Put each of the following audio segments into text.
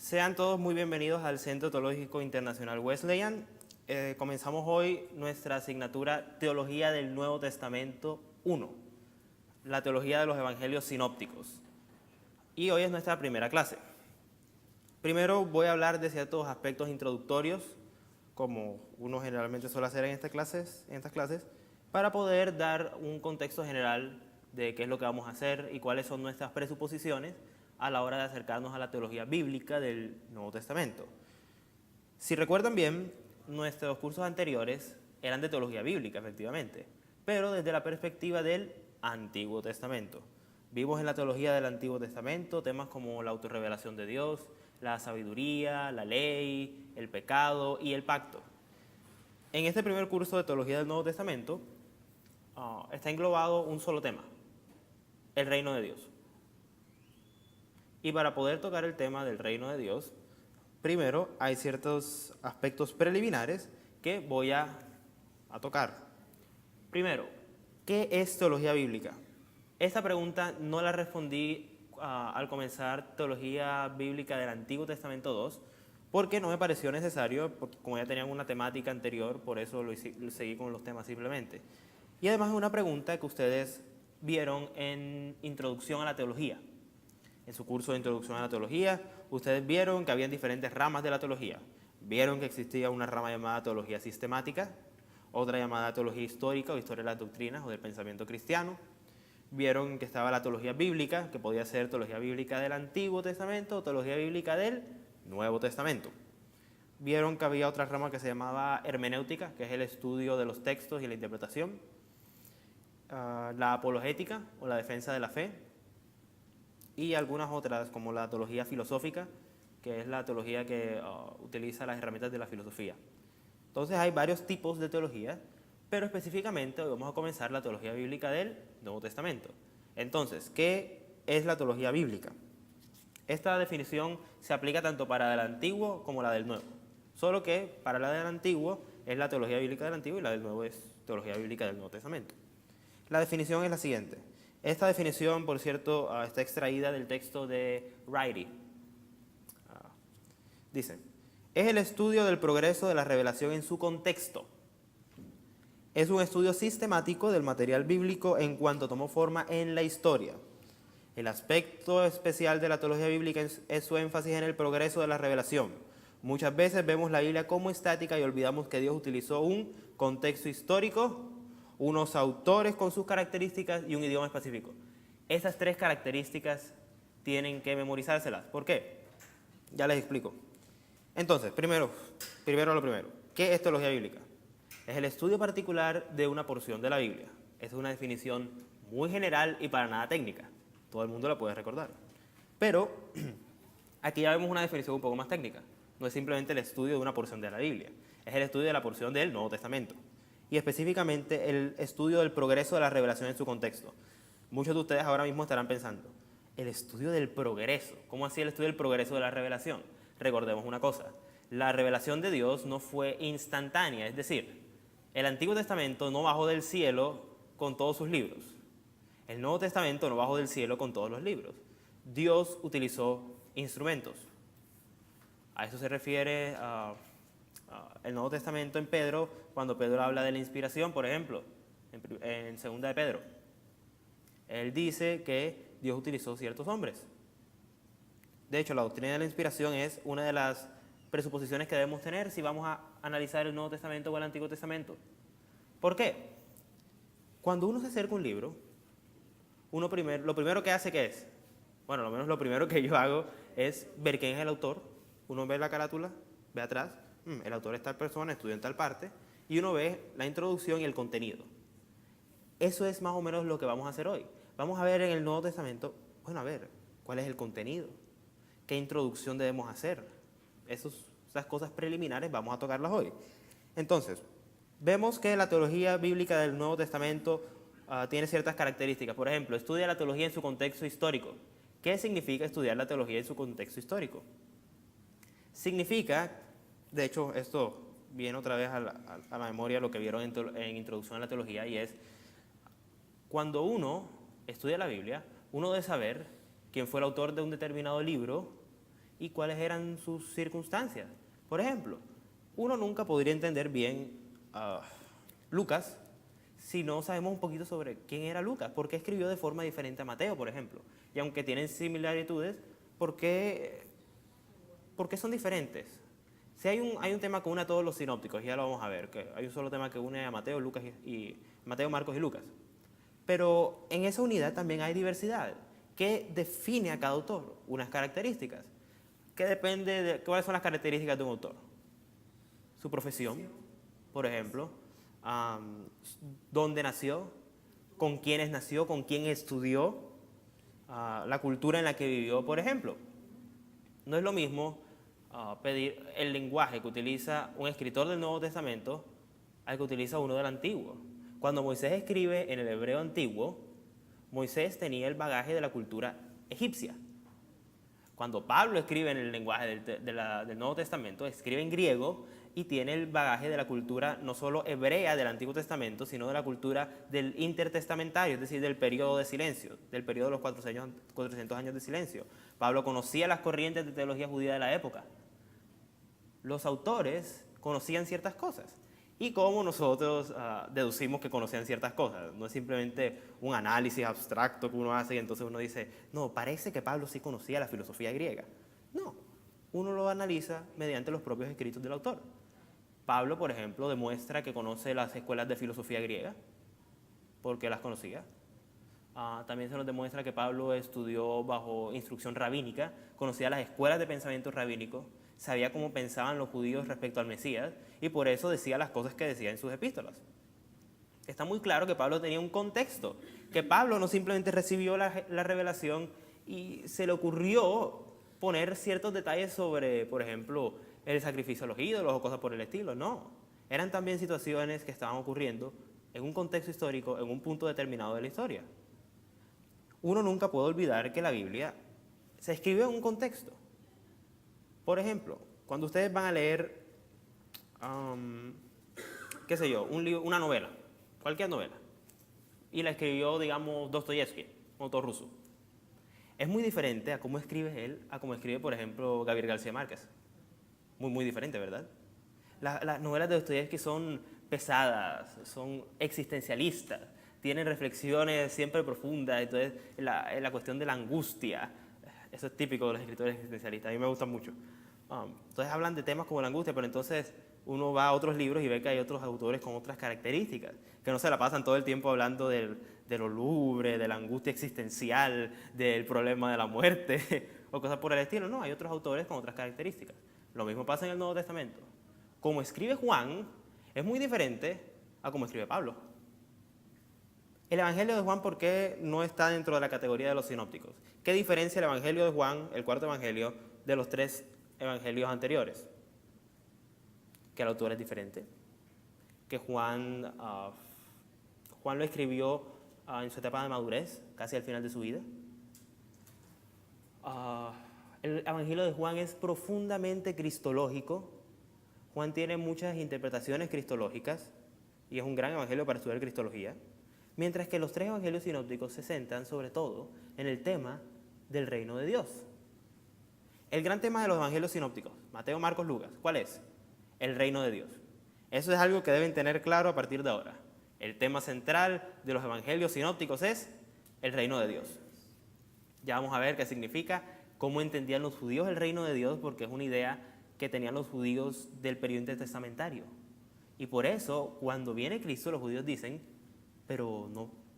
Sean todos muy bienvenidos al Centro Teológico Internacional Wesleyan. Comenzamos hoy nuestra asignatura Teología del Nuevo Testamento 1, la teología de los evangelios sinópticos. Y hoy es nuestra primera clase. Primero voy a hablar de ciertos aspectos introductorios, como uno generalmente suele hacer en estas clases, para poder dar un contexto general de qué es lo que vamos a hacer y cuáles son nuestras presuposiciones a la hora de acercarnos a la teología bíblica del Nuevo Testamento. Si recuerdan bien, nuestros cursos anteriores eran de teología bíblica, efectivamente, pero desde la perspectiva del Antiguo Testamento. Vimos en la teología del Antiguo Testamento temas como la autorrevelación de Dios, la sabiduría, la ley, el pecado y el pacto. En este primer curso de teología del Nuevo Testamento está englobado un solo tema, el reino de Dios. Y para poder tocar el tema del reino de Dios, primero hay ciertos aspectos preliminares que voy a tocar. Primero, ¿qué es teología bíblica? Esta pregunta no la respondí al comenzar teología bíblica del Antiguo Testamento 2, porque no me pareció necesario, porque como ya tenían una temática anterior, por eso lo seguí con los temas simplemente. Y además es una pregunta que ustedes vieron en Introducción a la Teología. En su curso de Introducción a la Teología, ustedes vieron que habían diferentes ramas de la teología. Vieron que existía una rama llamada teología sistemática, otra llamada teología histórica o historia de las doctrinas o del pensamiento cristiano. Vieron que estaba la teología bíblica, que podía ser teología bíblica del Antiguo Testamento o teología bíblica del Nuevo Testamento. Vieron que había otra rama que se llamaba hermenéutica, que es el estudio de los textos y la interpretación. La apologética o la defensa de la fe. Y algunas otras, como la teología filosófica, que es la teología que utiliza las herramientas de la filosofía. Entonces hay varios tipos de teología, pero específicamente hoy vamos a comenzar la teología bíblica del Nuevo Testamento. Entonces, ¿qué es la teología bíblica? Esta definición se aplica tanto para el Antiguo como la del Nuevo, solo que para la del Antiguo es la teología bíblica del Antiguo y la del Nuevo es teología bíblica del Nuevo Testamento. La definición es la siguiente. Esta definición, por cierto, está extraída del texto de Wright. Dice, es el estudio del progreso de la revelación en su contexto. Es un estudio sistemático del material bíblico en cuanto tomó forma en la historia. El aspecto especial de la teología bíblica es su énfasis en el progreso de la revelación. Muchas veces vemos la Biblia como estática y olvidamos que Dios utilizó un contexto histórico, unos autores con sus características y un idioma específico. Esas tres características tienen que memorizárselas. ¿Por qué? Ya les explico. Entonces, primero lo primero. ¿Qué es teología bíblica? Es el estudio particular de una porción de la Biblia. Esa es una definición muy general y para nada técnica. Todo el mundo la puede recordar. Pero aquí ya vemos una definición un poco más técnica. No es simplemente el estudio de una porción de la Biblia. Es el estudio de la porción del Nuevo Testamento. Y específicamente el estudio del progreso de la revelación en su contexto. Muchos de ustedes ahora mismo estarán pensando, el estudio del progreso. ¿Cómo así el estudio del progreso de la revelación? Recordemos una cosa, la revelación de Dios no fue instantánea, es decir, el Antiguo Testamento no bajó del cielo con todos sus libros. El Nuevo Testamento no bajó del cielo con todos los libros. Dios utilizó instrumentos. A eso se refiere el Nuevo Testamento en Pedro, cuando Pedro habla de la inspiración, por ejemplo, en 2 de Pedro. Él dice que Dios utilizó ciertos hombres. De hecho, la doctrina de la inspiración es una de las presuposiciones que debemos tener si vamos a analizar el Nuevo Testamento o el Antiguo Testamento. ¿Por qué? Cuando uno se acerca a un libro, lo primero que hace, ¿qué es? Bueno, lo menos lo primero que yo hago es ver quién es el autor. Uno ve la carátula, ve atrás, el autor es tal persona, estudió en tal parte, y uno ve la introducción y el contenido. Eso es más o menos lo que vamos a hacer hoy. Vamos a ver en el Nuevo Testamento, ¿cuál es el contenido? ¿Qué introducción debemos hacer? Esas cosas preliminares vamos a tocarlas hoy. Entonces, vemos que la teología bíblica del Nuevo Testamento tiene ciertas características. Por ejemplo, estudia la teología en su contexto histórico. ¿Qué significa estudiar la teología en su contexto histórico? Significa, de hecho, esto viene otra vez a la memoria lo que vieron en Introducción a la Teología, y es, cuando uno estudia la Biblia, uno debe saber quién fue el autor de un determinado libro, y cuáles eran sus circunstancias. Por ejemplo, uno nunca podría entender bien a Lucas si no sabemos un poquito sobre quién era Lucas, por qué escribió de forma diferente a Mateo, por ejemplo. Y aunque tienen similitudes, ¿por qué son diferentes? Si hay un tema que une a todos los sinópticos, ya lo vamos a ver, que hay un solo tema que une a Mateo, Lucas y Mateo, Marcos y Lucas. Pero en esa unidad también hay diversidad. ¿Qué define a cada autor? Unas características. ¿Qué depende de cuáles son las características de un autor? Su profesión, por ejemplo, dónde nació, con quiénes nació, con quién estudió, la cultura en la que vivió, por ejemplo. No es lo mismo pedir el lenguaje que utiliza un escritor del Nuevo Testamento al que utiliza uno del Antiguo. Cuando Moisés escribe en el hebreo antiguo, Moisés tenía el bagaje de la cultura egipcia. Cuando Pablo escribe en el lenguaje del Nuevo Testamento, escribe en griego y tiene el bagaje de la cultura no solo hebrea del Antiguo Testamento, sino de la cultura del intertestamentario, es decir, del periodo de silencio, del periodo de los 400 años de silencio. Pablo conocía las corrientes de teología judía de la época. Los autores conocían ciertas cosas. Y cómo nosotros deducimos que conocían ciertas cosas. No es simplemente un análisis abstracto que uno hace y entonces uno dice, no, parece que Pablo sí conocía la filosofía griega. No, uno lo analiza mediante los propios escritos del autor. Pablo, por ejemplo, demuestra que conoce las escuelas de filosofía griega, porque las conocía. También se nos demuestra que Pablo estudió bajo instrucción rabínica, conocía las escuelas de pensamiento rabínico, sabía cómo pensaban los judíos respecto al Mesías y por eso decía las cosas que decía en sus epístolas. Está muy claro que Pablo tenía un contexto, que Pablo no simplemente recibió la revelación y se le ocurrió poner ciertos detalles sobre, por ejemplo, el sacrificio a los ídolos o cosas por el estilo. No, eran también situaciones que estaban ocurriendo en un contexto histórico, en un punto determinado de la historia. Uno nunca puede olvidar que la Biblia se escribió en un contexto. Por ejemplo, cuando ustedes van a leer, qué sé yo, un libro, una novela, cualquier novela, y la escribió, digamos, Dostoyevsky, un autor ruso, es muy diferente a cómo escribe él, a cómo escribe, por ejemplo, Gabriel García Márquez. Muy, muy diferente, ¿verdad? Las novelas de Dostoyevsky son pesadas, son existencialistas, tienen reflexiones siempre profundas, entonces la cuestión de la angustia, eso es típico de los escritores existencialistas, a mí me gustan mucho. Entonces hablan de temas como la angustia, pero entonces uno va a otros libros y ve que hay otros autores con otras características, que no se la pasan todo el tiempo hablando de lo lúgubre, de la angustia existencial, del problema de la muerte, o cosas por el estilo. No, hay otros autores con otras características. Lo mismo pasa en el Nuevo Testamento. Como escribe Juan, es muy diferente a como escribe Pablo. El Evangelio de Juan, ¿por qué no está dentro de la categoría de los sinópticos? ¿Qué diferencia el Evangelio de Juan, el cuarto Evangelio, de los 3 evangelios anteriores? Que el autor es diferente, que Juan lo escribió en su etapa de madurez, casi al final de su vida. El Evangelio de Juan es profundamente cristológico. Juan tiene muchas interpretaciones cristológicas y es un gran evangelio para estudiar cristología, mientras que los 3 evangelios sinópticos se centran sobre todo en el tema del reino de Dios. El gran tema de los evangelios sinópticos, Mateo, Marcos, Lucas, ¿cuál es? El reino de Dios. Eso es algo que deben tener claro a partir de ahora. El tema central de los evangelios sinópticos es el reino de Dios. Ya vamos a ver qué significa, cómo entendían los judíos el reino de Dios, porque es una idea que tenían los judíos del periodo intertestamentario. Y por eso, cuando viene Cristo, los judíos dicen, pero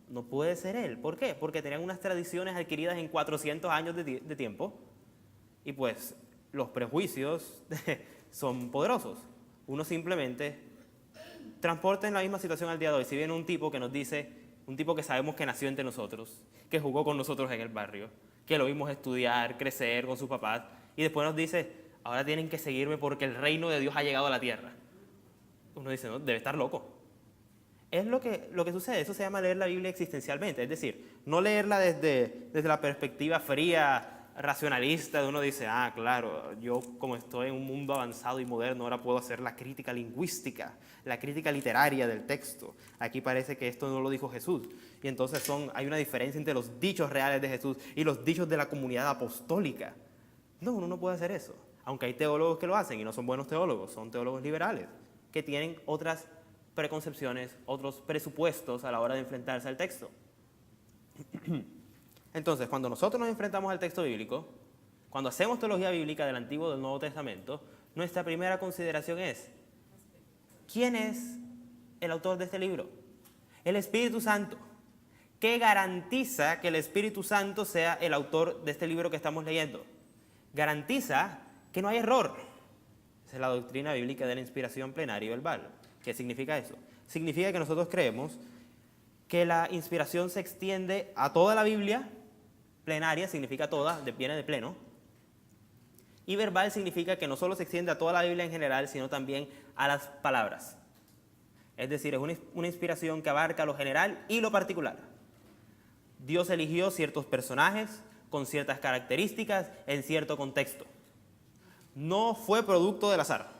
no puede ser Él. ¿Por qué? Porque tenían unas tradiciones adquiridas en 400 años de tiempo, y pues los prejuicios son poderosos. Uno simplemente transporta en la misma situación al día de hoy. Si viene un tipo que nos dice, un tipo que sabemos que nació entre nosotros, que jugó con nosotros en el barrio, que lo vimos estudiar, crecer con sus papás, y después nos dice, ahora tienen que seguirme porque el reino de Dios ha llegado a la tierra. Uno dice, no, debe estar loco. Es lo que sucede, eso se llama leer la Biblia existencialmente, es decir, no leerla desde la perspectiva fría, racionalista, de uno dice, claro, yo como estoy en un mundo avanzado y moderno, ahora puedo hacer la crítica lingüística, la crítica literaria del texto. Aquí parece que esto no lo dijo Jesús. Y entonces hay una diferencia entre los dichos reales de Jesús y los dichos de la comunidad apostólica. No, uno no puede hacer eso. Aunque hay teólogos que lo hacen y no son buenos teólogos, son teólogos liberales, que tienen otras preconcepciones, otros presupuestos a la hora de enfrentarse al texto. Entonces, cuando nosotros nos enfrentamos al texto bíblico, cuando hacemos teología bíblica del Antiguo y del Nuevo Testamento, nuestra primera consideración es: ¿quién es el autor de este libro? El Espíritu Santo. ¿Qué garantiza que el Espíritu Santo sea el autor de este libro que estamos leyendo? Garantiza que no hay error. Esa es la doctrina bíblica de la inspiración plenaria y verbal. ¿Qué significa eso? Significa que nosotros creemos que la inspiración se extiende a toda la Biblia. Plenaria significa toda, viene de pleno. Y verbal significa que no solo se extiende a toda la Biblia en general, sino también a las palabras. Es decir, es una inspiración que abarca lo general y lo particular. Dios eligió ciertos personajes con ciertas características en cierto contexto. No fue producto del azar.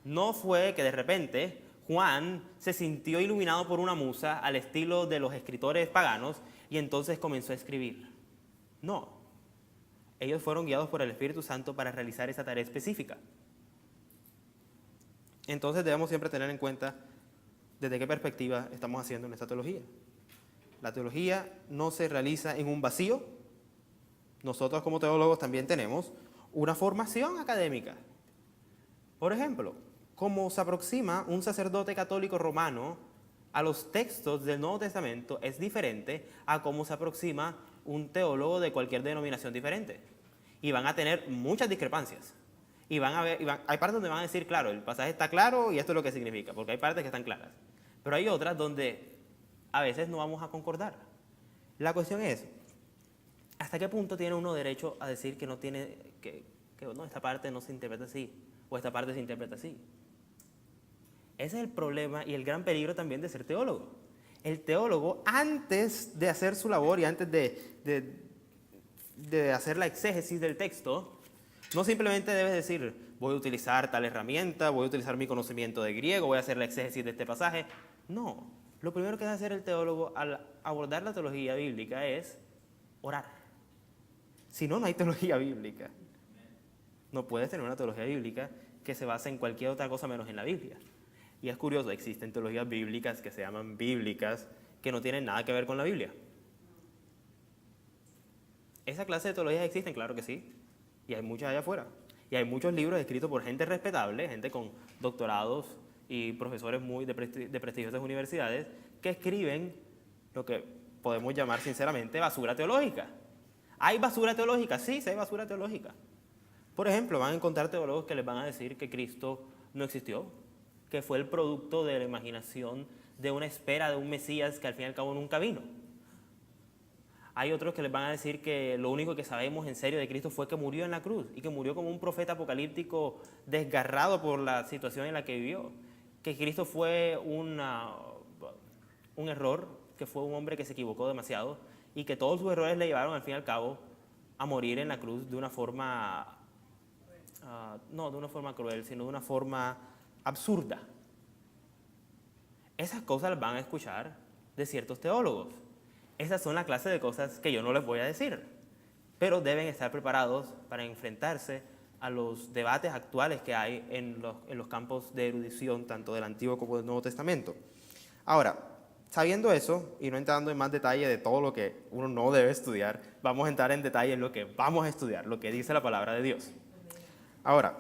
No fue que de repente Juan se sintió iluminado por una musa al estilo de los escritores paganos y entonces comenzó a escribir. No. Ellos fueron guiados por el Espíritu Santo para realizar esa tarea específica. Entonces debemos siempre tener en cuenta desde qué perspectiva estamos haciendo nuestra teología. La teología no se realiza en un vacío. Nosotros como teólogos también tenemos una formación académica. Por ejemplo, cómo se aproxima un sacerdote católico romano a los textos del Nuevo Testamento es diferente a cómo se aproxima un teólogo de cualquier denominación diferente. Y van a tener muchas discrepancias. Hay partes donde van a decir, claro, el pasaje está claro y esto es lo que significa, porque hay partes que están claras. Pero hay otras donde a veces no vamos a concordar. La cuestión es, ¿hasta qué punto tiene uno derecho a decir que no tiene, que no, esta parte no se interpreta así, o esta parte se interpreta así? Ese es el problema y el gran peligro también de ser teólogo. El teólogo, antes de hacer su labor y antes de hacer la exégesis del texto, no simplemente debe decir, voy a utilizar tal herramienta, voy a utilizar mi conocimiento de griego, voy a hacer la exégesis de este pasaje. No, lo primero que debe hacer el teólogo al abordar la teología bíblica es orar. Si no, no hay teología bíblica. No puedes tener una teología bíblica que se base en cualquier otra cosa menos en la Biblia. Y es curioso, existen teologías bíblicas que se llaman bíblicas que no tienen nada que ver con la Biblia. ¿Esa clase de teologías existen? Claro que sí. Y hay muchas allá afuera. Y hay muchos libros escritos por gente respetable, gente con doctorados y profesores muy de prestigiosas universidades, que escriben lo que podemos llamar sinceramente basura teológica. ¿Hay basura teológica? Sí, sí hay basura teológica. Por ejemplo, van a encontrar teólogos que les van a decir que Cristo no existió, que fue el producto de la imaginación de una espera de un Mesías que al fin y al cabo nunca vino. Hay otros que les van a decir que lo único que sabemos en serio de Cristo fue que murió en la cruz y que murió como un profeta apocalíptico desgarrado por la situación en la que vivió. Que Cristo fue un error, que fue un hombre que se equivocó demasiado y que todos sus errores le llevaron al fin y al cabo a morir en la cruz de una forma, no de una forma cruel, sino de una forma absurda. Esas cosas las van a escuchar de ciertos teólogos. Esas son la clase de cosas que yo no les voy a decir, pero deben estar preparados para enfrentarse a los debates actuales que hay en los campos de erudición, tanto del Antiguo como del Nuevo Testamento. Ahora, sabiendo eso, y no entrando en más detalle de todo lo que uno no debe estudiar, vamos a entrar en detalle en lo que vamos a estudiar, lo que dice la palabra de Dios. Ahora,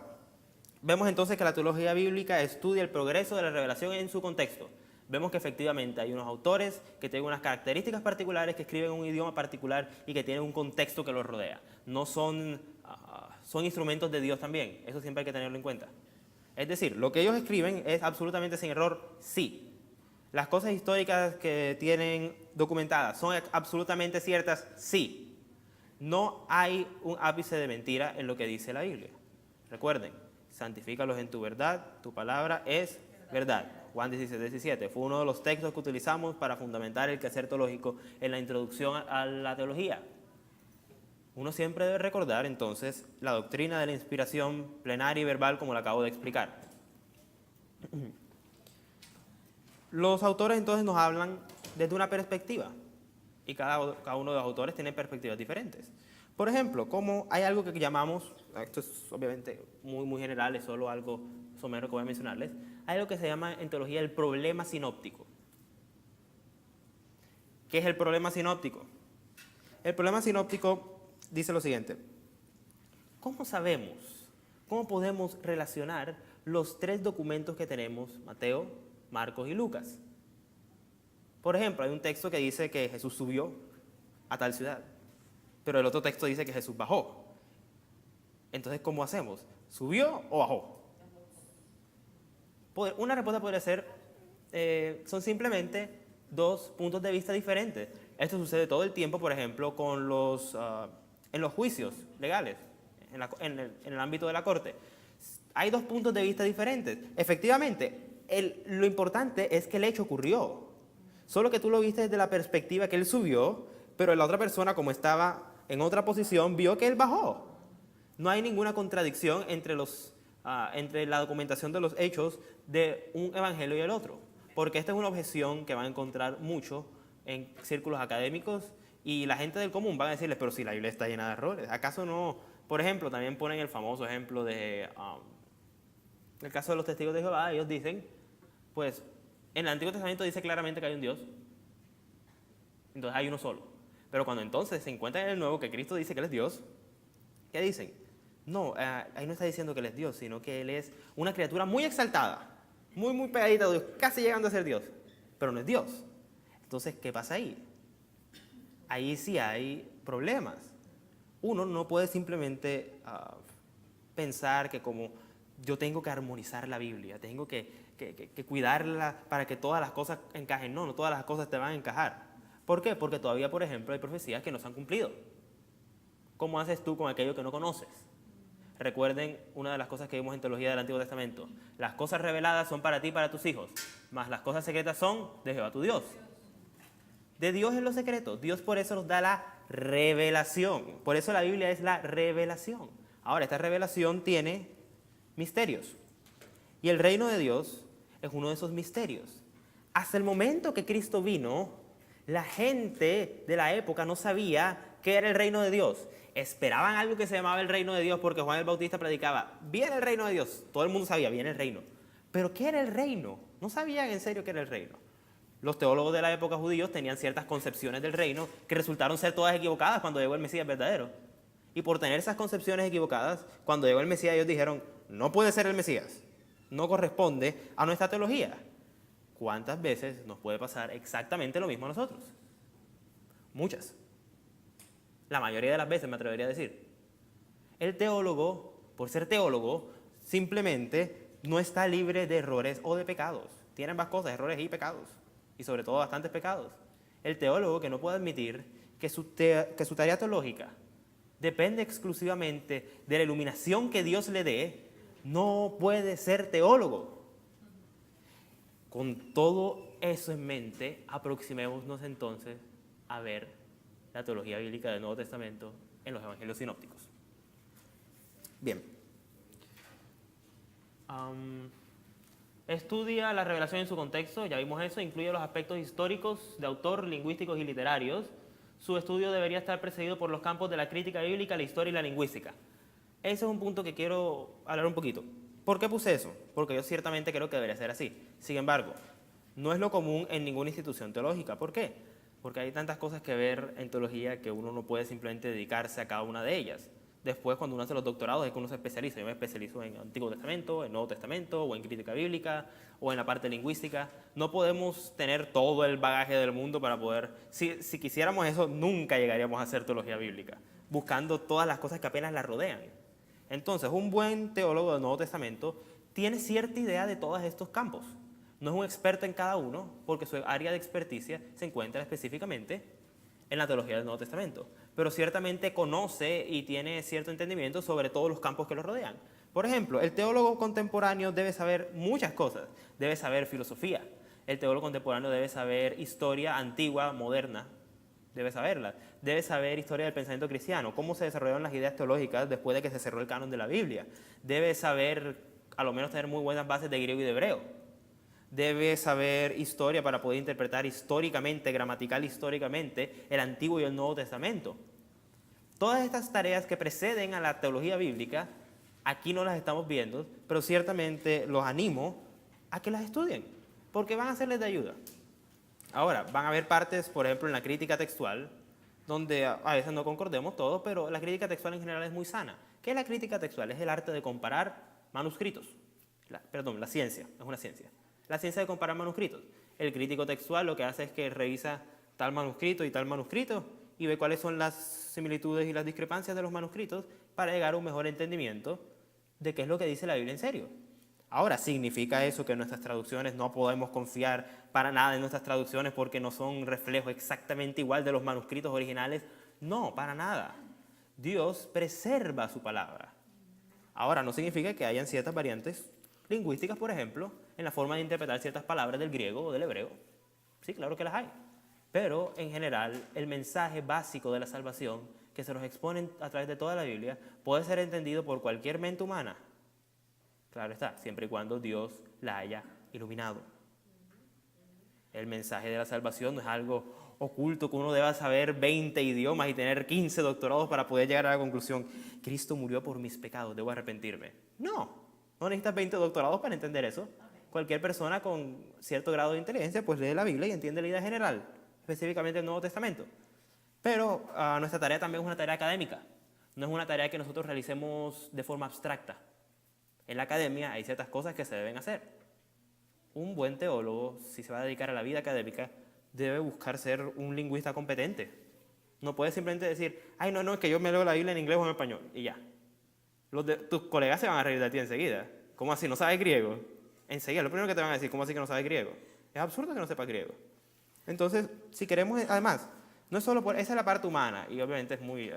vemos entonces que la teología bíblica estudia el progreso de la revelación en su contexto. Vemos que efectivamente hay unos autores que tienen unas características particulares, que escriben en un idioma particular y que tienen un contexto que los rodea. No son instrumentos de Dios también, eso siempre hay que tenerlo en cuenta. Es decir, lo que ellos escriben es absolutamente sin error, sí. Las cosas históricas que tienen documentadas son absolutamente ciertas, sí. No hay un ápice de mentira en lo que dice la Biblia. Recuerden, santifícalos en tu verdad, tu palabra es verdad. Juan 16:17 fue uno de los textos que utilizamos para fundamentar el quehacer teológico en la introducción a la teología. Uno siempre debe recordar entonces la doctrina de la inspiración plenaria y verbal como la acabo de explicar. Los autores entonces nos hablan desde una perspectiva y cada uno de los autores tiene perspectivas diferentes. Por ejemplo, como hay algo que llamamos, esto es obviamente muy general, es solo algo somero que voy a mencionarles, hay algo que se llama en teología el problema sinóptico. ¿Qué es el problema sinóptico? El problema sinóptico dice lo siguiente: ¿cómo sabemos, cómo podemos relacionar los tres documentos que tenemos, Mateo, Marcos y Lucas? Por ejemplo, hay un texto que dice que Jesús subió a tal ciudad, pero el otro texto dice que Jesús bajó. Entonces, ¿cómo hacemos? ¿Subió o bajó? Una respuesta podría ser, son simplemente dos puntos de vista diferentes. Esto sucede todo el tiempo, por ejemplo, con en los juicios legales, en el ámbito de la corte. Hay dos puntos de vista diferentes. Efectivamente, lo importante es que el hecho ocurrió. Solo que tú lo viste desde la perspectiva que él subió, pero la otra persona, como estaba en otra posición, vio que él bajó. No hay ninguna contradicción entre la documentación de los hechos de un evangelio y el otro, porque esta es una objeción que van a encontrar mucho en círculos académicos y la gente del común van a decirles, pero si la Biblia está llena de errores, ¿acaso no? Por ejemplo, también ponen el famoso ejemplo de, el caso de los testigos de Jehová. Ellos dicen, pues, en el Antiguo Testamento dice claramente que hay un Dios, entonces hay uno solo. Pero cuando entonces se encuentran en el Nuevo que Cristo dice que Él es Dios, ¿qué dicen? No, ahí no está diciendo que Él es Dios, sino que Él es una criatura muy exaltada, muy pegadita a Dios, casi llegando a ser Dios, pero no es Dios. Entonces, ¿qué pasa ahí? Ahí sí hay problemas. Uno no puede simplemente pensar que como yo tengo que armonizar la Biblia, tengo que cuidarla para que todas las cosas encajen. No todas las cosas te van a encajar. ¿Por qué? Porque todavía, por ejemplo, hay profecías que no se han cumplido. ¿Cómo haces tú con aquello que no conoces? Recuerden una de las cosas que vimos en teología del Antiguo Testamento. Las cosas reveladas son para ti y para tus hijos, mas las cosas secretas son de Jehová tu Dios. De Dios es lo secreto. Dios por eso nos da la revelación. Por eso la Biblia es la revelación. Ahora, esta revelación tiene misterios. Y el reino de Dios es uno de esos misterios. Hasta el momento que Cristo vino, la gente de la época no sabía qué era el reino de Dios. Esperaban algo que se llamaba el reino de Dios porque Juan el Bautista predicaba, viene el reino de Dios. Todo el mundo sabía, viene el reino. Pero ¿qué era el reino? No sabían en serio qué era el reino. Los teólogos de la época judíos tenían ciertas concepciones del reino que resultaron ser todas equivocadas cuando llegó el Mesías verdadero. Y por tener esas concepciones equivocadas, cuando llegó el Mesías ellos dijeron, no puede ser el Mesías, no corresponde a nuestra teología. ¿Cuántas veces nos puede pasar exactamente lo mismo a nosotros? Muchas. La mayoría de las veces, me atrevería a decir. El teólogo, por ser teólogo, simplemente no está libre de errores o de pecados. Tiene ambas cosas, errores y pecados. Y sobre todo bastantes pecados. El teólogo que no puede admitir que su tarea teológica depende exclusivamente de la iluminación que Dios le dé, no puede ser teólogo. Con todo eso en mente, aproximémonos entonces a ver la teología bíblica del Nuevo Testamento en los evangelios sinópticos. Bien. Estudia la revelación en su contexto, ya vimos eso, incluye los aspectos históricos, de autor, lingüísticos y literarios. Su estudio debería estar precedido por los campos de la crítica bíblica, la historia y la lingüística. Ese es un punto que quiero hablar un poquito. ¿Por qué puse eso? Porque yo ciertamente creo que debería ser así. Sin embargo, no es lo común en ninguna institución teológica. ¿Por qué? Porque hay tantas cosas que ver en teología que uno no puede simplemente dedicarse a cada una de ellas. Después, cuando uno hace los doctorados, es que uno se especializa. Yo me especializo en Antiguo Testamento, en Nuevo Testamento, o en crítica bíblica, o en la parte lingüística. No podemos tener todo el bagaje del mundo para poder... Si quisiéramos eso, nunca llegaríamos a hacer teología bíblica, buscando todas las cosas que apenas la rodean. Entonces, un buen teólogo del Nuevo Testamento tiene cierta idea de todos estos campos. No es un experto en cada uno, porque su área de experticia se encuentra específicamente en la teología del Nuevo Testamento. Pero ciertamente conoce y tiene cierto entendimiento sobre todos los campos que lo rodean. Por ejemplo, el teólogo contemporáneo debe saber muchas cosas. Debe saber filosofía. El teólogo contemporáneo debe saber historia antigua, moderna. Debe saberla. Debe saber historia del pensamiento cristiano, cómo se desarrollaron las ideas teológicas después de que se cerró el canon de la Biblia. Debe saber, a lo menos tener muy buenas bases de griego y de hebreo. Debe saber historia para poder interpretar históricamente, gramatical históricamente, el Antiguo y el Nuevo Testamento. Todas estas tareas que preceden a la teología bíblica, aquí no las estamos viendo, pero ciertamente los animo a que las estudien, porque van a serles de ayuda. Ahora, van a haber partes, por ejemplo, en la crítica textual, donde a veces no concordemos todos, pero la crítica textual en general es muy sana. ¿Qué es la crítica textual? Es el arte de comparar manuscritos. La ciencia, es una ciencia. La ciencia de comparar manuscritos. El crítico textual lo que hace es que revisa tal manuscrito y tal manuscrito y ve cuáles son las similitudes y las discrepancias de los manuscritos para llegar a un mejor entendimiento de qué es lo que dice la Biblia en serio. Ahora, ¿significa eso que en nuestras traducciones no podemos confiar para nada en nuestras traducciones porque no son reflejo exactamente igual de los manuscritos originales? No, para nada. Dios preserva su palabra. Ahora, no significa que hayan ciertas variantes lingüísticas, por ejemplo, en la forma de interpretar ciertas palabras del griego o del hebreo. Sí, claro que las hay. Pero, en general, el mensaje básico de la salvación que se nos expone a través de toda la Biblia puede ser entendido por cualquier mente humana. Claro está, siempre y cuando Dios la haya iluminado. El mensaje de la salvación no es algo oculto que uno deba saber 20 idiomas y tener 15 doctorados para poder llegar a la conclusión: Cristo murió por mis pecados, debo arrepentirme. No necesitas 20 doctorados para entender eso. Cualquier persona con cierto grado de inteligencia pues lee la Biblia y entiende la idea general, específicamente el Nuevo Testamento. Pero nuestra tarea también es una tarea académica. No es una tarea que nosotros realicemos de forma abstracta. En la academia hay ciertas cosas que se deben hacer. Un buen teólogo, si se va a dedicar a la vida académica, debe buscar ser un lingüista competente. No puede simplemente decir: ay, no, es que yo me leo la Biblia en inglés o en español, y ya. Tus colegas se van a reír de ti enseguida. ¿Cómo así? ¿No sabes griego? Enseguida, lo primero que te van a decir: ¿cómo así que no sabes griego? Es absurdo que no sepas griego. Entonces, si queremos, además, no es solo por... Esa es la parte humana, y obviamente es muy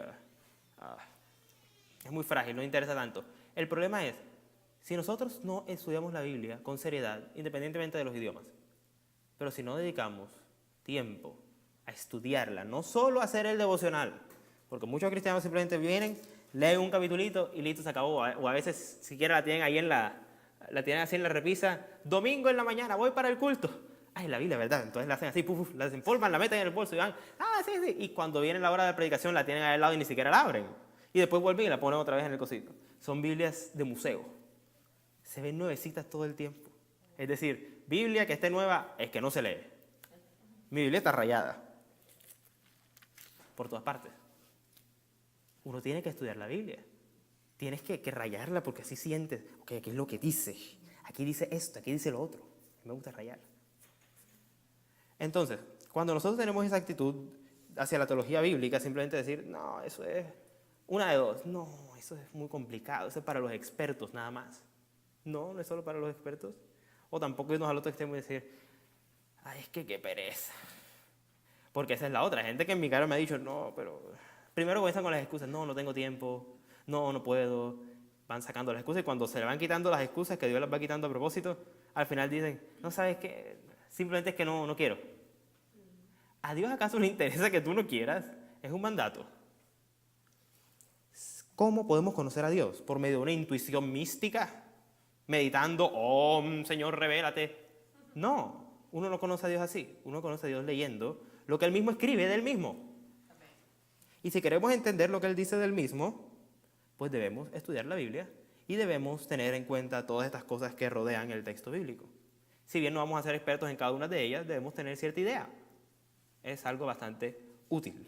frágil, no interesa tanto. El problema es, si nosotros no estudiamos la Biblia con seriedad, independientemente de los idiomas, pero si no dedicamos tiempo a estudiarla, no solo a hacer el devocional, porque muchos cristianos simplemente vienen, leen un capitulito y listo, se acabó. O a veces siquiera la tienen ahí la tienen así en la repisa: domingo en la mañana, voy para el culto. Ay, la Biblia, ¿verdad? Entonces la hacen así, la desempolvan, la meten en el bolso y van: sí. Y cuando viene la hora de la predicación la tienen ahí al lado y ni siquiera la abren. Y después vuelven y la ponen otra vez en el cosito. Son Biblias de museo. Se ven nuevecitas todo el tiempo. Es decir, Biblia que esté nueva es que no se lee. Mi Biblia está rayada por todas partes. Uno tiene que estudiar la Biblia. Tienes que rayarla porque así sientes, ok, ¿qué es lo que dice? Aquí dice esto, aquí dice lo otro. Me gusta rayar. Entonces, cuando nosotros tenemos esa actitud hacia la teología bíblica, simplemente decir: no, eso es una de dos. No, eso es muy complicado, eso es para los expertos nada más. No es solo para los expertos. O tampoco irnos al otro extremo y decir: ay, es que qué pereza. Porque esa es la otra. Gente que en mi cara me ha dicho: no, pero... Primero comienzan con las excusas: no tengo tiempo, no puedo. Van sacando las excusas y cuando se le van quitando las excusas, que Dios las va quitando a propósito, al final dicen: no, ¿sabes qué? Simplemente es que no quiero. ¿A Dios acaso le interesa que tú no quieras? Es un mandato. ¿Cómo podemos conocer a Dios? ¿Por medio de una intuición mística? Meditando: oh, Señor, revélate. No, uno no conoce a Dios así. Uno conoce a Dios leyendo lo que Él mismo escribe del mismo. Y si queremos entender lo que Él dice del mismo, pues debemos estudiar la Biblia y debemos tener en cuenta todas estas cosas que rodean el texto bíblico. Si bien no vamos a ser expertos en cada una de ellas, debemos tener cierta idea. Es algo bastante útil.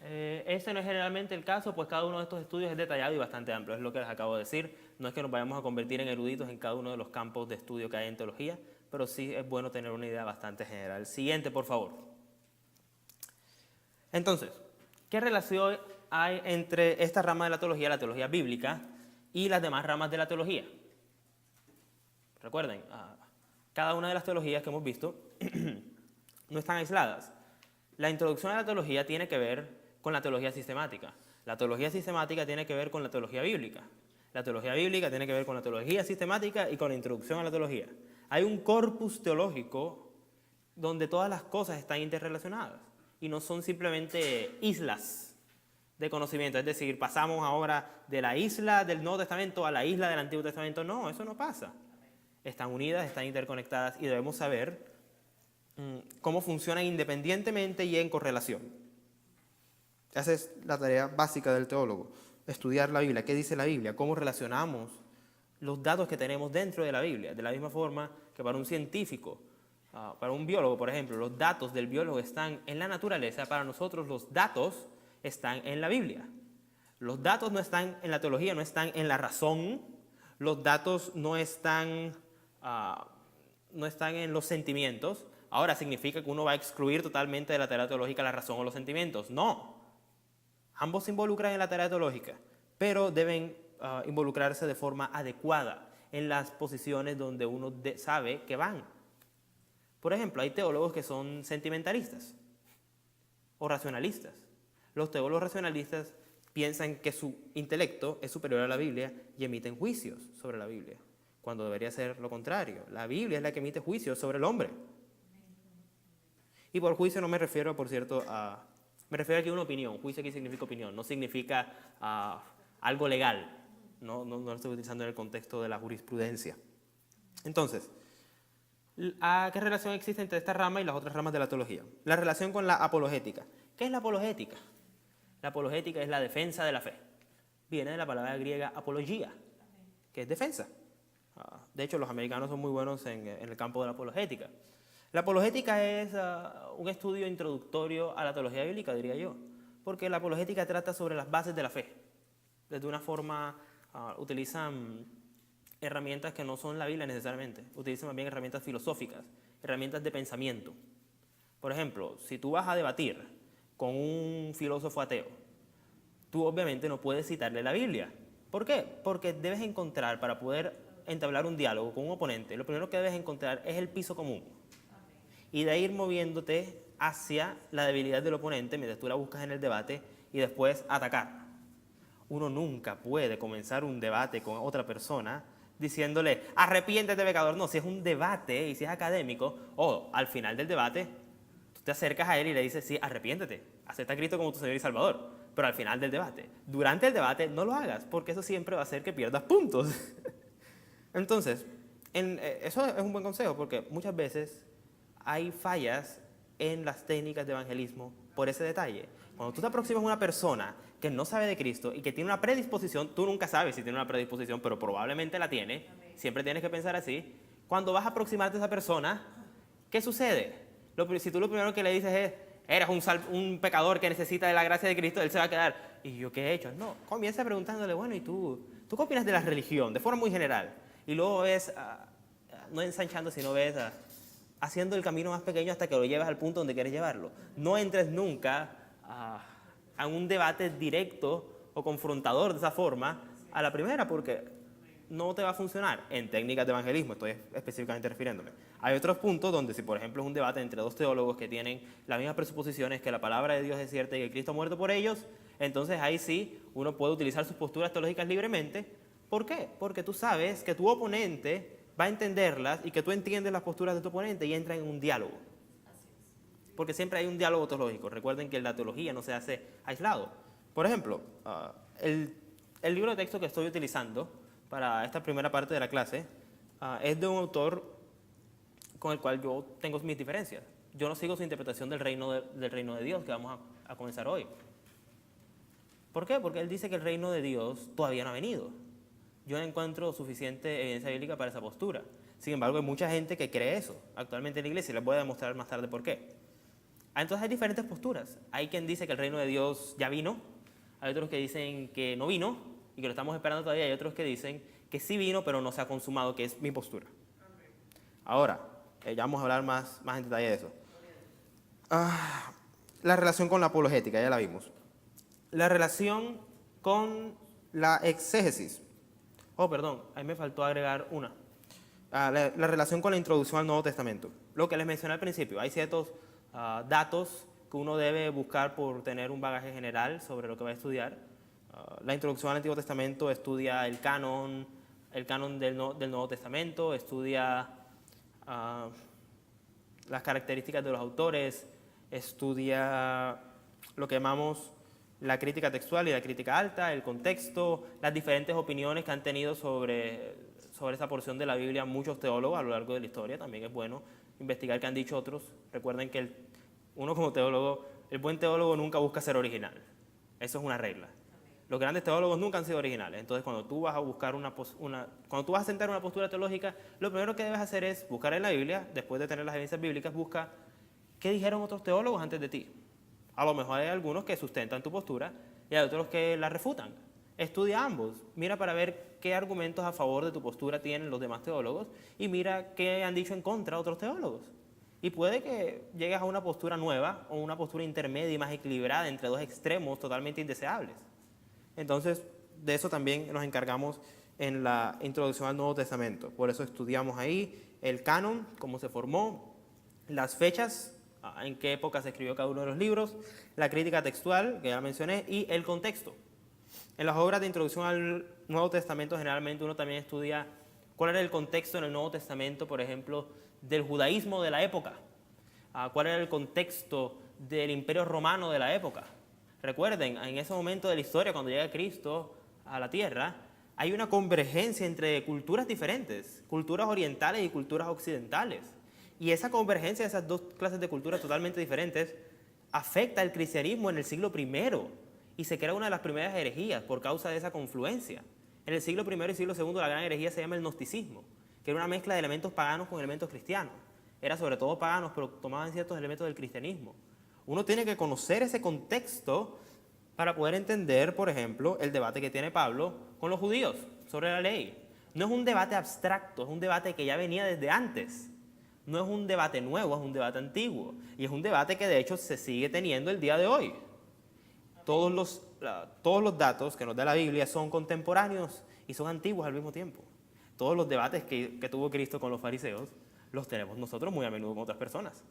Ese no es generalmente el caso, pues cada uno de estos estudios es detallado y bastante amplio, es lo que les acabo de decir. No es que nos vayamos a convertir en eruditos en cada uno de los campos de estudio que hay en teología, pero sí es bueno tener una idea bastante general. Siguiente, por favor. Entonces, ¿qué relación hay entre esta rama de la teología bíblica, y las demás ramas de la teología? Recuerden, cada una de las teologías que hemos visto no están aisladas. La introducción a la teología tiene que ver con la teología sistemática. La teología sistemática tiene que ver con la teología bíblica. La teología bíblica tiene que ver con la teología sistemática y con la introducción a la teología. Hay un corpus teológico donde todas las cosas están interrelacionadas y no son simplemente islas de conocimiento. Es decir, pasamos ahora de la isla del Nuevo Testamento a la isla del Antiguo Testamento. No, eso no pasa. Están unidas, están interconectadas y debemos saber cómo funcionan independientemente y en correlación. Esa es la tarea básica del teólogo, estudiar la Biblia. ¿Qué dice la Biblia? ¿Cómo relacionamos los datos que tenemos dentro de la Biblia? De la misma forma que para un científico, para un biólogo, por ejemplo, los datos del biólogo están en la naturaleza, para nosotros los datos están en la Biblia. Los datos no están en la teología, no están en la razón, los datos no están en los sentimientos. Ahora, ¿significa que uno va a excluir totalmente de la tarea teológica la razón o los sentimientos? No. Ambos se involucran en la tarea teológica, pero deben involucrarse de forma adecuada en las posiciones donde uno sabe que van. Por ejemplo, hay teólogos que son sentimentalistas o racionalistas. Los teólogos racionalistas piensan que su intelecto es superior a la Biblia y emiten juicios sobre la Biblia, cuando debería ser lo contrario. La Biblia es la que emite juicios sobre el hombre. Y por juicio no me refiero, por cierto, me refiero aquí a una opinión. Juicio aquí significa opinión, no significa algo legal. No lo estoy utilizando en el contexto de la jurisprudencia. Entonces, ¿qué relación existe entre esta rama y las otras ramas de la teología? La relación con la apologética. ¿Qué es la apologética? La apologética es la defensa de la fe. Viene de la palabra griega apología, que es defensa. De hecho, los americanos son muy buenos en el campo de la apologética. La apologética es un estudio introductorio a la teología bíblica, diría yo, porque la apologética trata sobre las bases de la fe. Desde una forma, utilizan herramientas que no son la Biblia necesariamente, utilizan más bien herramientas filosóficas, herramientas de pensamiento. Por ejemplo, si tú vas a debatir con un filósofo ateo, tú obviamente no puedes citarle la Biblia. ¿Por qué? Porque debes encontrar, para poder entablar un diálogo con un oponente, lo primero que debes encontrar es el piso común. Y de ahí ir moviéndote hacia la debilidad del oponente mientras tú la buscas en el debate y después atacar. Uno nunca puede comenzar un debate con otra persona diciéndole, arrepiéntete, pecador. No, si es un debate y si es académico, o al final del debate, tú te acercas a él y le dices, sí, arrepiéntete, acepta a Cristo como tu Señor y Salvador, pero al final del debate. Durante el debate no lo hagas, porque eso siempre va a hacer que pierdas puntos. Entonces, eso es un buen consejo, porque muchas veces hay fallas en las técnicas de evangelismo por ese detalle. Cuando tú te aproximas a una persona que no sabe de Cristo y que tiene una predisposición, tú nunca sabes si tiene una predisposición, pero probablemente la tiene, siempre tienes que pensar así. Cuando vas a aproximarte a esa persona, ¿qué sucede? Si tú lo primero que le dices es, eres un pecador que necesita de la gracia de Cristo, él se va a quedar, ¿y yo qué he hecho? No, comienza preguntándole, bueno, ¿y tú qué opinas de la religión? De forma muy general. Y luego ves, no ensanchando, sino ves haciendo el camino más pequeño hasta que lo lleves al punto donde quieres llevarlo. No entres nunca a un debate directo o confrontador de esa forma a la primera, porque no te va a funcionar. En técnicas de evangelismo estoy específicamente refiriéndome. Hay otros puntos donde, si por ejemplo es un debate entre dos teólogos que tienen las mismas presuposiciones, que la palabra de Dios es cierta y que Cristo ha muerto por ellos, entonces ahí sí uno puede utilizar sus posturas teológicas libremente. ¿Por qué? Porque tú sabes que tu oponente va a entenderlas y que tú entiendes las posturas de tu oponente y entra en un diálogo. Porque siempre hay un diálogo teológico. Recuerden que la teología no se hace aislado. Por ejemplo, el libro de texto que estoy utilizando para esta primera parte de la clase es de un autor con el cual yo tengo mis diferencias. Yo no sigo su interpretación del reino de Dios que vamos a comenzar hoy. ¿Por qué? Porque él dice que el reino de Dios todavía no ha venido. Yo no encuentro suficiente evidencia bíblica para esa postura. Sin embargo, hay mucha gente que cree eso actualmente en la iglesia y les voy a demostrar más tarde por qué. Entonces hay diferentes posturas. Hay quien dice que el reino de Dios ya vino, hay otros que dicen que no vino y que lo estamos esperando todavía, hay otros que dicen que sí vino pero no se ha consumado, que es mi postura. Ahora, ya vamos a hablar más en detalle de eso. La relación con la apologética, ya la vimos. La relación con la exégesis. Perdón, ahí me faltó agregar una. La relación con la introducción al Nuevo Testamento. Lo que les mencioné al principio, hay ciertos datos que uno debe buscar por tener un bagaje general sobre lo que va a estudiar. La introducción al Antiguo Testamento estudia el canon del Nuevo Testamento, estudia las características de los autores, estudia lo que llamamos la crítica textual y la crítica alta, el contexto, las diferentes opiniones que han tenido sobre esa porción de la Biblia muchos teólogos a lo largo de la historia. También es bueno investigar qué han dicho otros. Recuerden que uno como teólogo, el buen teólogo nunca busca ser original. Eso es una regla. Los grandes teólogos nunca han sido originales. Entonces, cuando tú vas a buscar cuando tú vas a sentar una postura teológica, lo primero que debes hacer es buscar en la Biblia, después de tener las evidencias bíblicas, busca qué dijeron otros teólogos antes de ti. A lo mejor hay algunos que sustentan tu postura y hay otros que la refutan. Estudia ambos. Mira para ver qué argumentos a favor de tu postura tienen los demás teólogos y mira qué han dicho en contra otros teólogos. Y puede que llegues a una postura nueva o una postura intermedia y más equilibrada entre dos extremos totalmente indeseables. Entonces, de eso también nos encargamos en la introducción al Nuevo Testamento. Por eso estudiamos ahí el canon, cómo se formó, las fechas, en qué época se escribió cada uno de los libros, la crítica textual, que ya mencioné, y el contexto. En las obras de introducción al Nuevo Testamento, generalmente uno también estudia cuál era el contexto en el Nuevo Testamento, por ejemplo, del judaísmo de la época, cuál era el contexto del Imperio Romano de la época. Recuerden, en ese momento de la historia, cuando llega Cristo a la tierra, hay una convergencia entre culturas diferentes, culturas orientales y culturas occidentales. Y esa convergencia de esas dos clases de culturas totalmente diferentes afecta al cristianismo en el siglo I y se crea una de las primeras herejías por causa de esa confluencia. En el siglo I y siglo II la gran herejía se llama el gnosticismo, que era una mezcla de elementos paganos con elementos cristianos. Era sobre todo paganos, pero tomaban ciertos elementos del cristianismo. Uno tiene que conocer ese contexto para poder entender, por ejemplo, el debate que tiene Pablo con los judíos sobre la ley. No es un debate abstracto, es un debate que ya venía desde antes. No es un debate nuevo, es un debate antiguo. Y es un debate que de hecho se sigue teniendo el día de hoy. Todos los datos que nos da la Biblia son contemporáneos y son antiguos al mismo tiempo. Todos los debates que tuvo Cristo con los fariseos los tenemos nosotros muy a menudo con otras personas.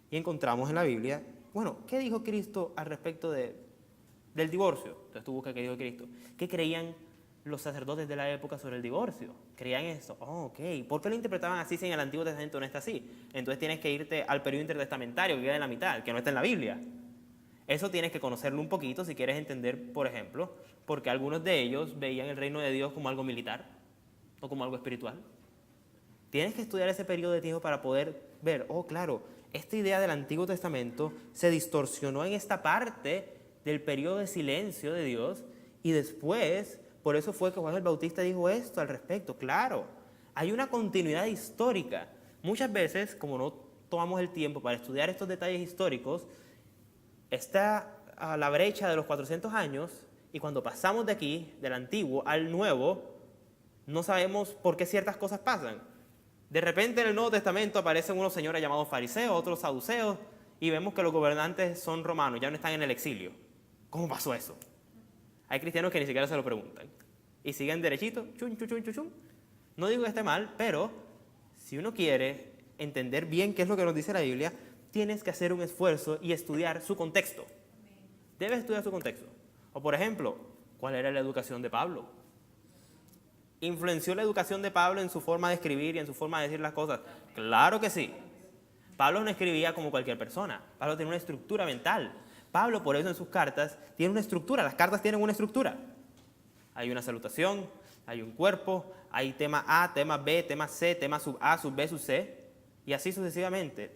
Y encontramos en la Biblia, bueno, ¿qué dijo Cristo al respecto del divorcio? Entonces tú buscas qué dijo Cristo. ¿Qué creían los sacerdotes de la época sobre el divorcio? ¿Creían esto? Oh, ok. ¿Por qué lo interpretaban así si en el Antiguo Testamento no está así? Entonces tienes que irte al periodo intertestamentario que queda en la mitad, que no está en la Biblia. Eso tienes que conocerlo un poquito si quieres entender, por ejemplo, por qué algunos de ellos veían el reino de Dios como algo militar o como algo espiritual. Tienes que estudiar ese periodo de tiempo para poder ver, oh, claro, esta idea del Antiguo Testamento se distorsionó en esta parte del periodo de silencio de Dios y después, por eso fue que Juan el Bautista dijo esto al respecto. Claro, hay una continuidad histórica. Muchas veces, como no tomamos el tiempo para estudiar estos detalles históricos, está a la brecha de los 400 años y cuando pasamos de aquí, del antiguo al nuevo, no sabemos por qué ciertas cosas pasan. De repente en el Nuevo Testamento aparecen unos señores llamados fariseos, otros saduceos, y vemos que los gobernantes son romanos, ya no están en el exilio. ¿Cómo pasó eso? Hay cristianos que ni siquiera se lo preguntan. Y siguen derechito, chun, chun, chun, chun, chun. No digo que esté mal, pero si uno quiere entender bien qué es lo que nos dice la Biblia, tienes que hacer un esfuerzo y estudiar su contexto. Debes estudiar su contexto. O por ejemplo, ¿cuál era la educación de Pablo? ¿Influenció la educación de Pablo en su forma de escribir y en su forma de decir las cosas? Claro que sí. Pablo no escribía como cualquier persona. Pablo tenía una estructura mental. Pablo, por eso en sus cartas, tiene una estructura. Las cartas tienen una estructura. Hay una salutación, hay un cuerpo, hay tema A, tema B, tema C, tema sub A, sub B, sub C, y así sucesivamente.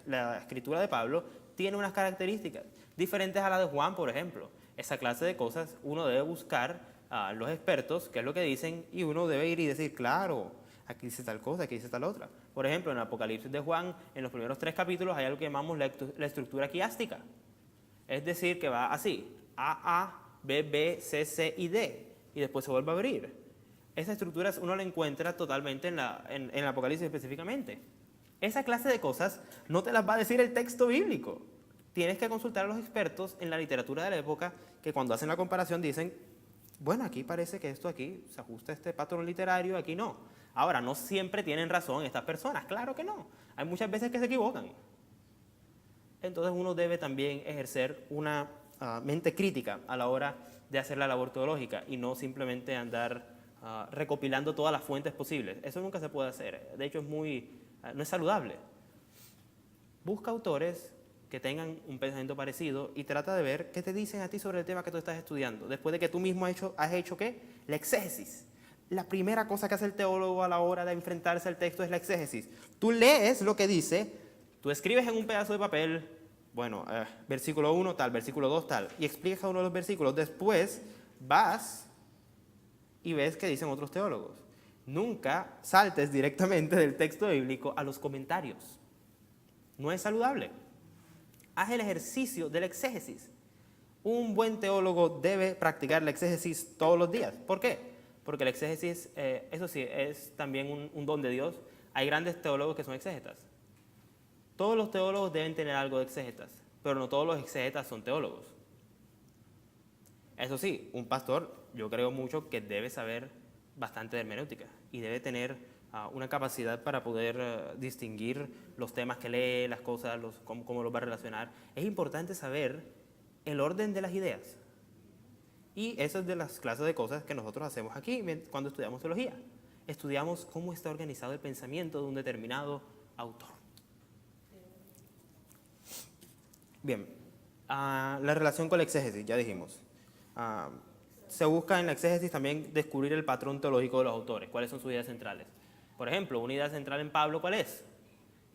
La escritura de Pablo tiene unas características diferentes a la de Juan, por ejemplo. Esa clase de cosas uno debe buscar a los expertos, qué es lo que dicen, y uno debe ir y decir, claro, aquí dice tal cosa, aquí dice tal otra. Por ejemplo, en el Apocalipsis de Juan, en los primeros 3 capítulos, hay algo que llamamos la estructura quiástica. Es decir, que va así, A, B, B, C, C y D, y después se vuelve a abrir. Esa estructura uno la encuentra totalmente en el Apocalipsis específicamente. Esa clase de cosas no te las va a decir el texto bíblico. Tienes que consultar a los expertos en la literatura de la época que cuando hacen la comparación dicen, bueno, aquí parece que esto aquí se ajusta a este patrón literario, aquí no. Ahora, no siempre tienen razón estas personas, claro que no. Hay muchas veces que se equivocan. Entonces uno debe también ejercer una mente crítica a la hora de hacer la labor teológica y no simplemente andar recopilando todas las fuentes posibles. Eso nunca se puede hacer. De hecho, no es saludable. Busca autores que tengan un pensamiento parecido y trata de ver qué te dicen a ti sobre el tema que tú estás estudiando, después de que tú mismo has hecho ¿qué? La exégesis. la primera cosa que hace el teólogo a la hora de enfrentarse al texto es la exégesis. Tú lees lo que dice, tú escribes en un pedazo de papel, bueno, versículo 1 tal, versículo 2 tal, y explicas cada uno de los versículos. Después vas y ves qué dicen otros teólogos. Nunca saltes directamente del texto bíblico a los comentarios. No es saludable. Haz el ejercicio de la exégesis. Un buen teólogo debe practicar la exégesis todos los días. ¿Por qué? Porque la exégesis, eso sí, es también un don de Dios. Hay grandes teólogos que son exégetas. Todos los teólogos deben tener algo de exégetas, pero no todos los exégetas son teólogos. Eso sí, un pastor, yo creo mucho que debe saber bastante de hermenéutica y debe tener una capacidad para poder distinguir los temas que lee, las cosas, cómo los va a relacionar. Es importante saber el orden de las ideas. Y eso es de las clases de cosas que nosotros hacemos aquí cuando estudiamos teología. Estudiamos cómo está organizado el pensamiento de un determinado autor. Bien, la relación con la exégesis, ya dijimos. Se busca en la exégesis también descubrir el patrón teológico de los autores, cuáles son sus ideas centrales. Por ejemplo, una idea central en Pablo, ¿cuál es?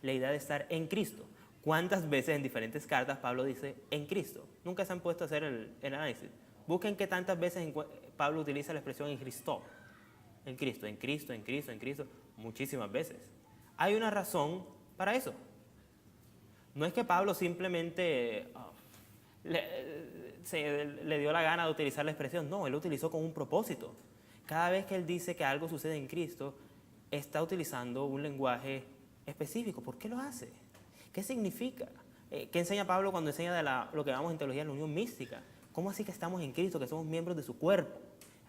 La idea de estar en Cristo. ¿Cuántas veces en diferentes cartas Pablo dice en Cristo? Nunca se han puesto a hacer el análisis. Busquen qué tantas veces Pablo utiliza la expresión en Cristo. En Cristo, en Cristo, en Cristo, en Cristo. Muchísimas veces. Hay una razón para eso. No es que Pablo simplemente le dio la gana de utilizar la expresión. No, él lo utilizó con un propósito. Cada vez que él dice que algo sucede en Cristo, está utilizando un lenguaje específico. ¿Por qué lo hace? ¿Qué significa? ¿Qué enseña Pablo cuando enseña de lo que llamamos en teología la unión mística? ¿Cómo así que estamos en Cristo, que somos miembros de su cuerpo?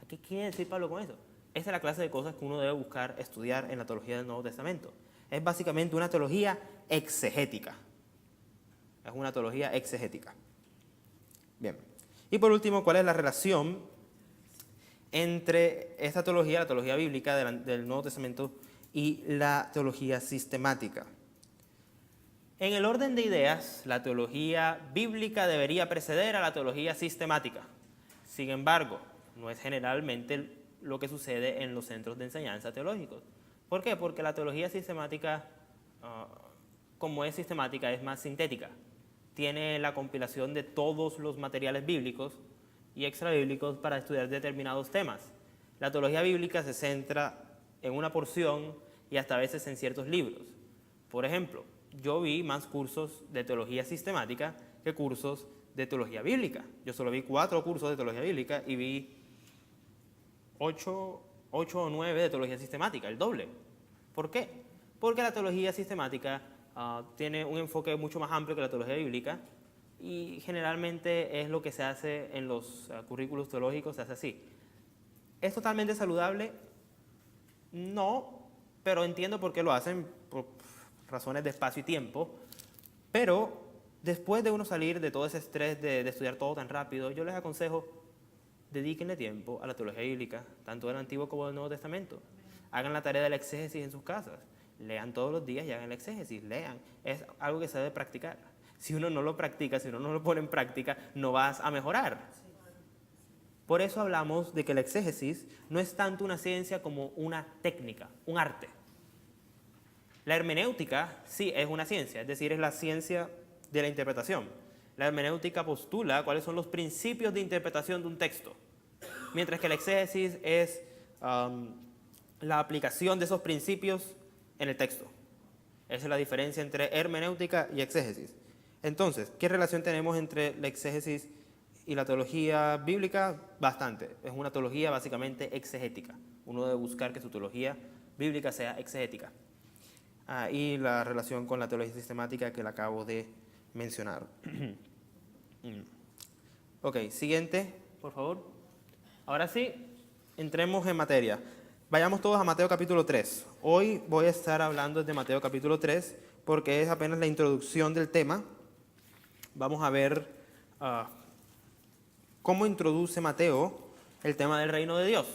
¿Qué quiere decir Pablo con eso? Esa es la clase de cosas que uno debe buscar estudiar en la teología del Nuevo Testamento. Es básicamente una teología exegética. Es una teología exegética. Bien. Y por último, ¿cuál es la relación entre esta teología, la teología bíblica del Nuevo Testamento, y la teología sistemática? En el orden de ideas, la teología bíblica debería preceder a la teología sistemática. Sin embargo, no es generalmente lo que sucede en los centros de enseñanza teológicos. ¿Por qué? Porque la teología sistemática, como es sistemática, es más sintética. Tiene la compilación de todos los materiales bíblicos y extrabíblicos para estudiar determinados temas. La teología bíblica se centra en una porción y hasta a veces en ciertos libros. Por ejemplo, yo vi más cursos de teología sistemática que cursos de teología bíblica. Yo solo vi 4 cursos de teología bíblica y vi 8 o 9 de teología sistemática, el doble. ¿Por qué? Porque la teología sistemática tiene un enfoque mucho más amplio que la teología bíblica y generalmente es lo que se hace en los currículos teológicos, se hace así. ¿Es totalmente saludable? No, pero entiendo por qué lo hacen, por razones de espacio y tiempo, pero después de uno salir de todo ese estrés de estudiar todo tan rápido, yo les aconsejo, dedíquenle tiempo a la teología bíblica, tanto del Antiguo como del Nuevo Testamento. Hagan la tarea de la exégesis en sus casas, lean todos los días y hagan la exégesis, lean. Es algo que se debe practicar. Si uno no lo practica, si uno no lo pone en práctica, no vas a mejorar. Por eso hablamos de que la exégesis no es tanto una ciencia como una técnica, un arte. La hermenéutica sí es una ciencia, es decir, es la ciencia de la interpretación. La hermenéutica postula cuáles son los principios de interpretación de un texto, mientras que la exégesis es la aplicación de esos principios en el texto. Esa es la diferencia entre hermenéutica y exégesis. Entonces, ¿qué relación tenemos entre la exégesis y la teología bíblica? Bastante. Es una teología básicamente exegética. Uno debe buscar que su teología bíblica sea exegética. Y la relación con la teología sistemática que la acabo de mencionar. Ok, siguiente, por favor. Ahora sí, entremos en materia. Vayamos todos a Mateo capítulo 3. Hoy voy a estar hablando de Mateo capítulo 3 porque es apenas la introducción del tema. Vamos a ver cómo introduce Mateo el tema del reino de Dios.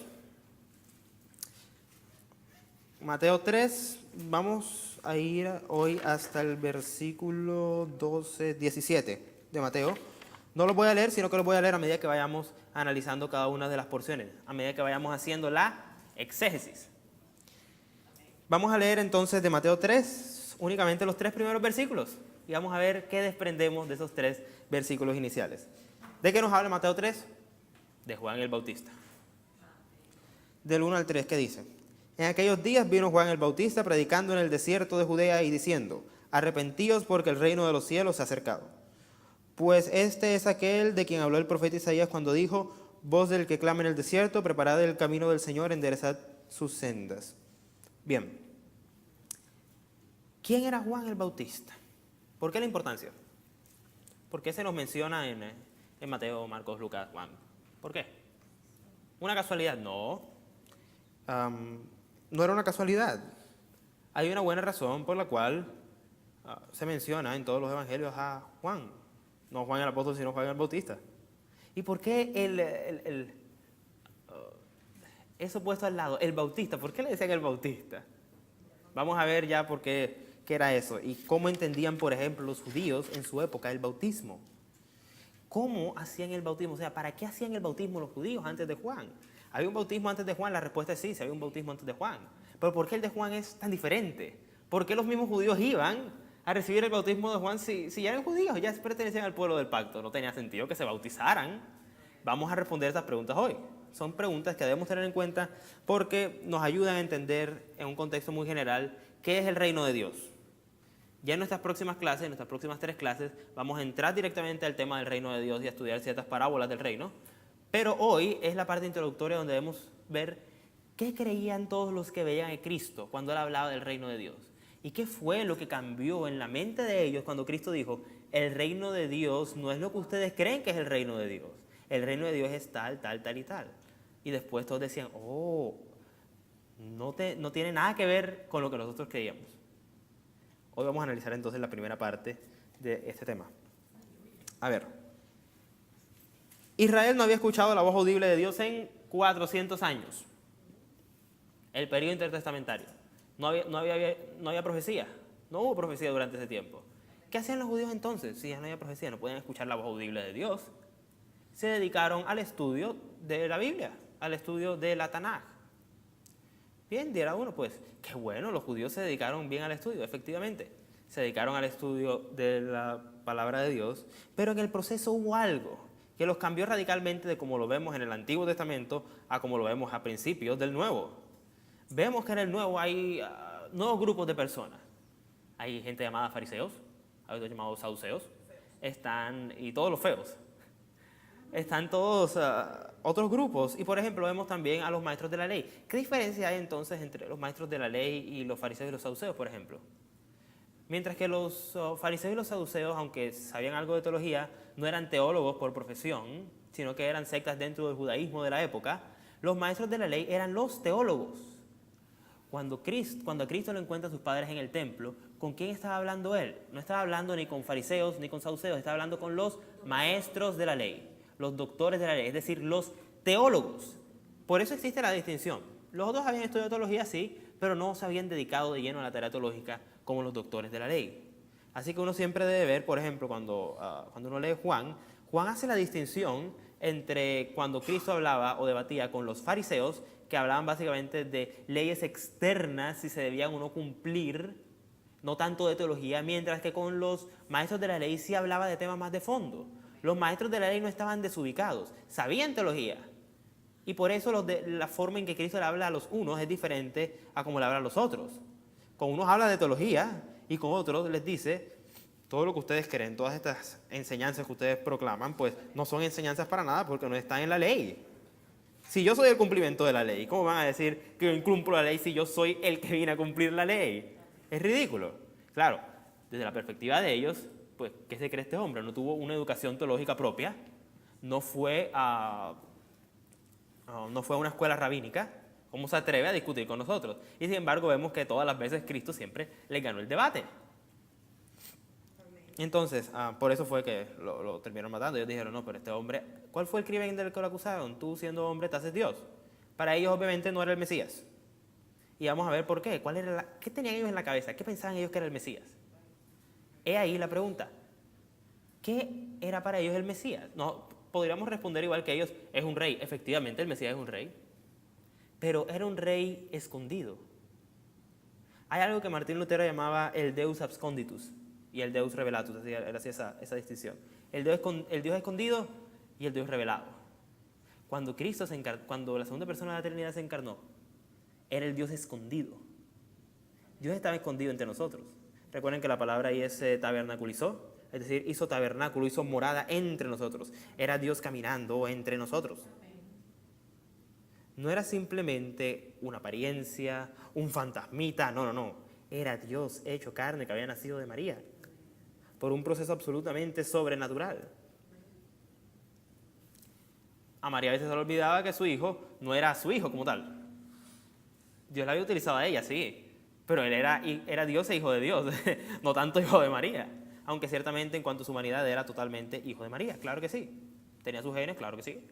Mateo 3, vamos a ir hoy hasta el versículo 17 de Mateo. No lo voy a leer, sino que lo voy a leer a medida que vayamos analizando cada una de las porciones, a medida que vayamos haciendo la exégesis. Vamos a leer entonces de Mateo 3 únicamente los 3 primeros versículos y vamos a ver qué desprendemos de esos 3 versículos iniciales. ¿De qué nos habla Mateo 3? De Juan el Bautista. Del 1 al 3, ¿qué dice? En aquellos días vino Juan el Bautista predicando en el desierto de Judea y diciendo: arrepentíos porque el reino de los cielos se ha acercado. Pues este es aquel de quien habló el profeta Isaías cuando dijo: voz del que clama en el desierto, preparad el camino del Señor, enderezad sus sendas. Bien, ¿quién era Juan el Bautista? ¿Por qué la importancia? ¿Por qué se nos menciona en Mateo, Marcos, Lucas, Juan? ¿Por qué? ¿Una casualidad? No. No era una casualidad. Hay una buena razón por la cual se menciona en todos los evangelios a Juan. No Juan el apóstol, sino Juan el Bautista. ¿Y por qué eso puesto al lado, el Bautista? ¿Por qué le decían el Bautista? Vamos a ver ya por qué era eso y cómo entendían, por ejemplo, los judíos en su época el bautismo. ¿Cómo hacían el bautismo? O sea, ¿para qué hacían el bautismo los judíos antes de Juan? ¿Había un bautismo antes de Juan? La respuesta es sí, había un bautismo antes de Juan. Pero ¿por qué el de Juan es tan diferente? ¿Por qué los mismos judíos iban a recibir el bautismo de Juan si ya eran judíos, ya pertenecían al pueblo del pacto? No tenía sentido que se bautizaran. Vamos a responder estas preguntas hoy. Son preguntas que debemos tener en cuenta porque nos ayudan a entender en un contexto muy general qué es el reino de Dios. Ya en nuestras próximas clases, en nuestras próximas 3 clases, vamos a entrar directamente al tema del reino de Dios y a estudiar ciertas parábolas del reino. Pero hoy es la parte introductoria donde debemos ver qué creían todos los que veían a Cristo cuando Él hablaba del reino de Dios. ¿Y qué fue lo que cambió en la mente de ellos cuando Cristo dijo: el reino de Dios no es lo que ustedes creen que es el reino de Dios. El reino de Dios es tal, tal, tal y tal. Y después todos decían: oh, no tiene nada que ver con lo que nosotros creíamos. Hoy vamos a analizar entonces la primera parte de este tema. A ver. Israel no había escuchado la voz audible de Dios en 400 años. El periodo intertestamentario. No había profecía. No hubo profecía durante ese tiempo. ¿Qué hacían los judíos entonces? Si ya no había profecía, no podían escuchar la voz audible de Dios. Se dedicaron al estudio de la Biblia, al estudio de la Tanaj. Bien, dirá uno, pues, qué bueno, los judíos se dedicaron bien al estudio, efectivamente. Se dedicaron al estudio de la palabra de Dios, pero en el proceso hubo algo que los cambió radicalmente de como lo vemos en el Antiguo Testamento a como lo vemos a principios del Nuevo. Vemos que en el Nuevo hay nuevos grupos de personas. Hay gente llamada fariseos, hay otros llamados saduceos, y todos los feos. Están todos otros grupos y, por ejemplo, vemos también a los maestros de la ley. ¿Qué diferencia hay entonces entre los maestros de la ley y los fariseos y los saduceos, por ejemplo? Mientras que los fariseos y los saduceos, aunque sabían algo de teología, no eran teólogos por profesión, sino que eran sectas dentro del judaísmo de la época, los maestros de la ley eran los teólogos. Cuando a Cristo lo encuentran sus padres en el templo, ¿con quién estaba hablando él? No estaba hablando ni con fariseos ni con saduceos, estaba hablando con los maestros de la ley, los doctores de la ley, es decir, los teólogos. Por eso existe la distinción. Los otros habían estudiado teología, sí, pero no se habían dedicado de lleno a la tarea teológica como los doctores de la ley. Así que uno siempre debe ver, por ejemplo, cuando uno lee Juan hace la distinción entre cuando Cristo hablaba o debatía con los fariseos, que hablaban básicamente de leyes externas si se debían o no cumplir, no tanto de teología, mientras que con los maestros de la ley sí hablaba de temas más de fondo. Los maestros de la ley no estaban desubicados, sabían teología. Y por eso la forma en que Cristo le habla a los unos es diferente a como le habla a los otros. Con unos habla de teología y con otros les dice: todo lo que ustedes creen, todas estas enseñanzas que ustedes proclaman, pues no son enseñanzas para nada porque no están en la ley. Si yo soy el cumplimiento de la ley, ¿cómo van a decir que yo incumplo la ley si yo soy el que viene a cumplir la ley? Es ridículo. Claro, desde la perspectiva de ellos, pues, ¿qué se cree este hombre? No tuvo una educación teológica propia, no fue a una escuela rabínica. ¿Cómo se atreve a discutir con nosotros? Y sin embargo vemos que todas las veces Cristo siempre le ganó el debate. Entonces, por eso fue que lo terminaron matando. Ellos dijeron: no, pero este hombre, ¿cuál fue el crimen del que lo acusaron? Tú, siendo hombre, te haces Dios. Para ellos obviamente no era el Mesías. Y vamos a ver por qué. ¿Qué tenían ellos en la cabeza? ¿Qué pensaban ellos que era el Mesías? He ahí la pregunta. ¿Qué era para ellos el Mesías? No, podríamos responder igual que ellos: es un rey. Efectivamente, el Mesías es un rey. pero era un rey escondido. Hay algo que Martín Lutero llamaba el Deus absconditus y el Deus revelatus, él hacía esa distinción. El Dios escondido y el Dios revelado. Cuando cuando la segunda persona de la Trinidad se encarnó, era el Dios escondido. Dios estaba escondido entre nosotros. Recuerden que la palabra ahí es tabernaculizó, es decir, hizo tabernáculo, hizo morada entre nosotros. Era Dios caminando entre nosotros. No era simplemente una apariencia, un fantasmita, no. Era Dios hecho carne que había nacido de María, por un proceso absolutamente sobrenatural. A María a veces se le olvidaba que su hijo no era su hijo como tal. Dios la había utilizado a ella, sí, pero él era Dios e hijo de Dios, no tanto hijo de María. Aunque ciertamente en cuanto a su humanidad era totalmente hijo de María, claro que sí. Tenía sus genes, claro que sí.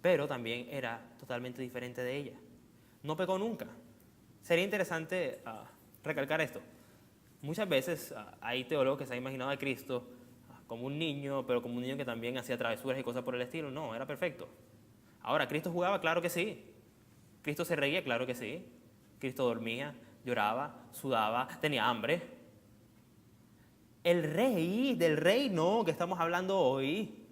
Pero también era totalmente diferente de ella. No pecó nunca. Sería interesante recalcar esto. Muchas veces hay teólogos que se han imaginado a Cristo como un niño, pero como un niño que también hacía travesuras y cosas por el estilo. No, era perfecto. Ahora, ¿Cristo jugaba? Claro que sí. ¿Cristo se reía? Claro que sí. Cristo dormía, lloraba, sudaba, tenía hambre. El rey del reino que estamos hablando hoy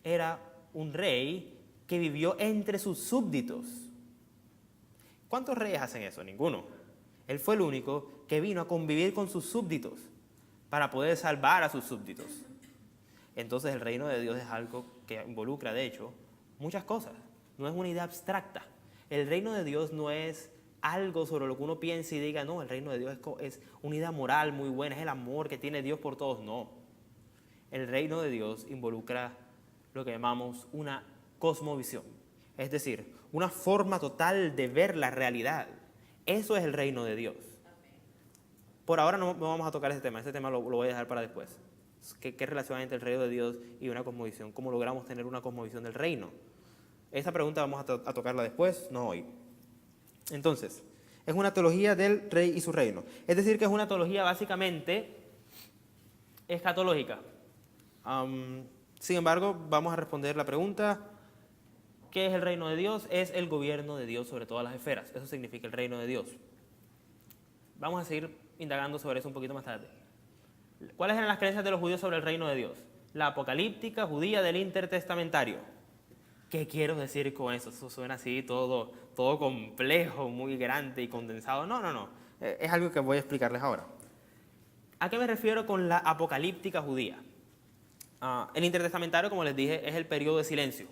era un rey que vivió entre sus súbditos. ¿Cuántos reyes hacen eso? Ninguno. Él fue el único que vino a convivir con sus súbditos para poder salvar a sus súbditos. Entonces el reino de Dios es algo que involucra, de hecho, muchas cosas. No es una idea abstracta. El reino de Dios no es algo sobre lo que uno piense y diga, no, el reino de Dios es una idea moral muy buena, es el amor que tiene Dios por todos. No. El reino de Dios involucra lo que llamamos una cosmovisión, es decir, una forma total de ver la realidad. Eso es el reino de Dios. Por ahora no vamos a tocar ese tema lo voy a dejar para después. ¿Qué relación hay entre el reino de Dios y una cosmovisión? ¿Cómo logramos tener una cosmovisión del reino? Esa pregunta vamos a tocarla después, no hoy. Entonces, es una teología del rey y su reino. Es decir, que es una teología básicamente escatológica. Sin embargo, vamos a responder la pregunta: ¿qué es el reino de Dios? Es el gobierno de Dios sobre todas las esferas. Eso significa el reino de Dios. Vamos a seguir indagando sobre eso un poquito más tarde. ¿Cuáles eran las creencias de los judíos sobre el reino de Dios? La apocalíptica judía del intertestamentario. ¿Qué quiero decir con eso? Eso suena así todo complejo, muy grande y condensado. No. Es algo que voy a explicarles ahora. ¿A qué me refiero con la apocalíptica judía? El intertestamentario, como les dije, es el periodo de silencio.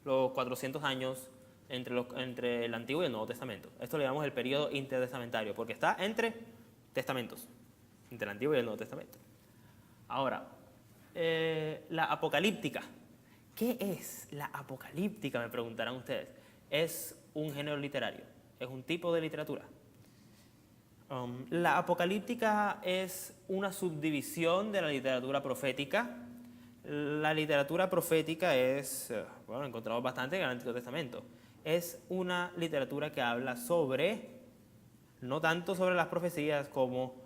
Los 400 años entre el Antiguo y el Nuevo Testamento. Esto le llamamos el periodo intertestamentario, porque está entre testamentos, entre el Antiguo y el Nuevo Testamento. Ahora, la apocalíptica. ¿Qué es la apocalíptica? Me preguntarán ustedes. Es un género literario, es un tipo de literatura. La apocalíptica es una subdivisión de la literatura profética. La literatura profética es, encontramos bastante en el Antiguo Testamento. Es una literatura que habla sobre, no tanto sobre las profecías como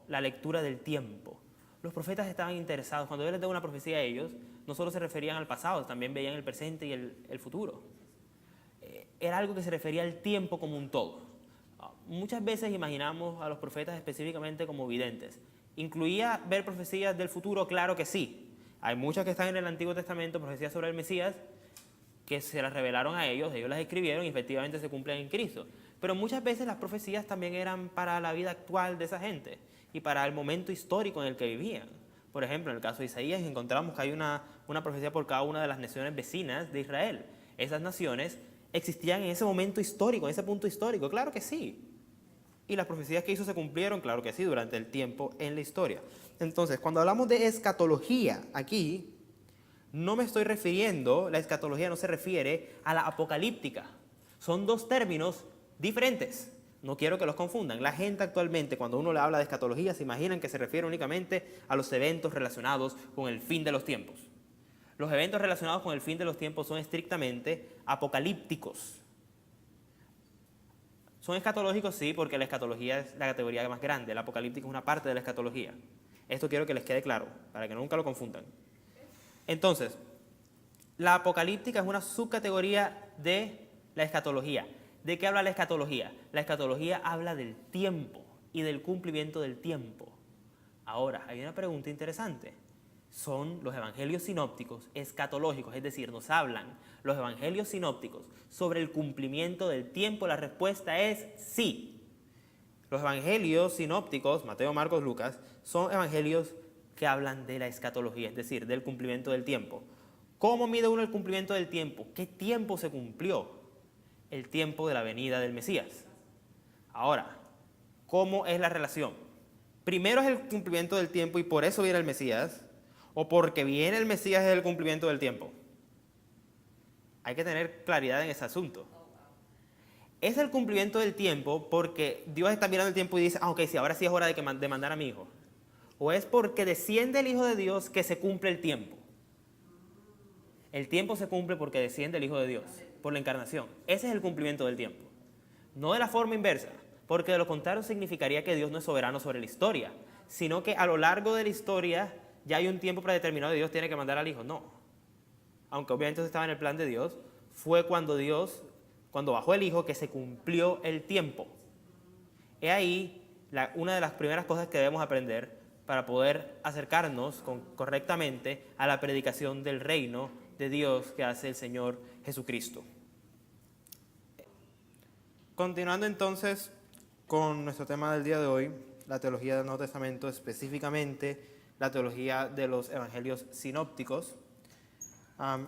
la lectura del tiempo. Los profetas estaban interesados, cuando Dios les daba una profecía a ellos, no solo se referían al pasado, también veían el presente y el futuro. Era algo que se refería al tiempo como un todo. Muchas veces imaginamos a los profetas específicamente como videntes. ¿Incluía ver profecías del futuro? Claro que sí. Hay muchas que están en el Antiguo Testamento, profecías sobre el Mesías, que se las revelaron a ellos las escribieron y efectivamente se cumplen en Cristo. Pero muchas veces las profecías también eran para la vida actual de esa gente y para el momento histórico en el que vivían. Por ejemplo, en el caso de Isaías encontramos que hay una profecía por cada una de las naciones vecinas de Israel. Esas naciones existían en ese momento histórico, en ese punto histórico, claro que sí. Y las profecías que hizo se cumplieron, claro que sí, durante el tiempo en la historia. Entonces, cuando hablamos de escatología aquí, no me estoy refiriendo, la escatología no se refiere a la apocalíptica. Son dos términos diferentes. No quiero que los confundan. La gente actualmente, cuando uno le habla de escatología, se imaginan que se refiere únicamente a los eventos relacionados con el fin de los tiempos. Los eventos relacionados con el fin de los tiempos son estrictamente apocalípticos. ¿Son escatológicos? Sí, porque la escatología es la categoría más grande. La apocalíptica es una parte de la escatología. Esto quiero que les quede claro, para que nunca lo confundan. Entonces, la apocalíptica es una subcategoría de La escatología. ¿De qué habla la escatología? La escatología habla del tiempo y del cumplimiento del tiempo. Ahora, hay una pregunta interesante. ¿Son los evangelios sinópticos escatológicos? Es decir, nos hablan los evangelios sinópticos sobre el cumplimiento del tiempo. La respuesta es sí. Los evangelios sinópticos, Mateo, Marcos, Lucas, son evangelios que hablan de la escatología, es decir, del cumplimiento del tiempo. ¿Cómo mide uno el cumplimiento del tiempo? ¿Qué tiempo se cumplió? El tiempo de la venida del Mesías. Ahora, ¿cómo es la relación? Primero es el cumplimiento del tiempo y por eso viene el Mesías, o porque viene el Mesías es el cumplimiento del tiempo. Hay que tener claridad en ese asunto. Es el cumplimiento del tiempo porque Dios está mirando el tiempo y dice, ok, sí, ahora sí es hora de mandar a mi hijo. O es porque desciende el Hijo de Dios que se cumple el tiempo. El tiempo se cumple porque desciende el Hijo de Dios, por la encarnación. Ese es el cumplimiento del tiempo. No de la forma inversa, porque de lo contrario significaría que Dios no es soberano sobre la historia, sino que a lo largo de la historia ya hay un tiempo predeterminado y Dios tiene que mandar al Hijo. No. Aunque obviamente eso estaba en el plan de Dios, fue cuando bajó el Hijo, que se cumplió el tiempo. He ahí una de las primeras cosas que debemos aprender para poder acercarnos correctamente a la predicación del reino de Dios que hace el Señor Jesucristo. Continuando entonces con nuestro tema del día de hoy, la teología del Nuevo Testamento, específicamente la teología de los evangelios sinópticos,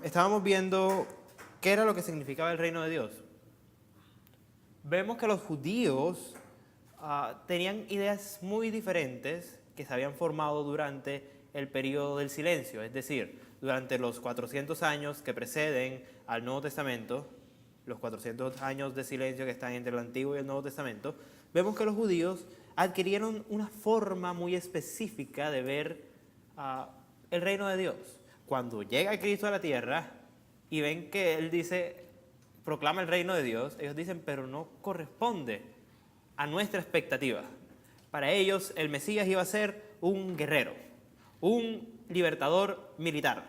estábamos viendo qué era lo que significaba el reino de Dios. Vemos que los judíos tenían ideas muy diferentes que se habían formado durante el periodo del silencio, es decir, durante los 400 años que preceden al Nuevo Testamento, los 400 años de silencio que están entre el Antiguo y el Nuevo Testamento, vemos que los judíos adquirieron una forma muy específica de ver el reino de Dios. Cuando llega Cristo a la tierra y ven que Él proclama el reino de Dios, ellos dicen, pero no corresponde a nuestra expectativa. Para ellos, el Mesías iba a ser un guerrero, un libertador militar.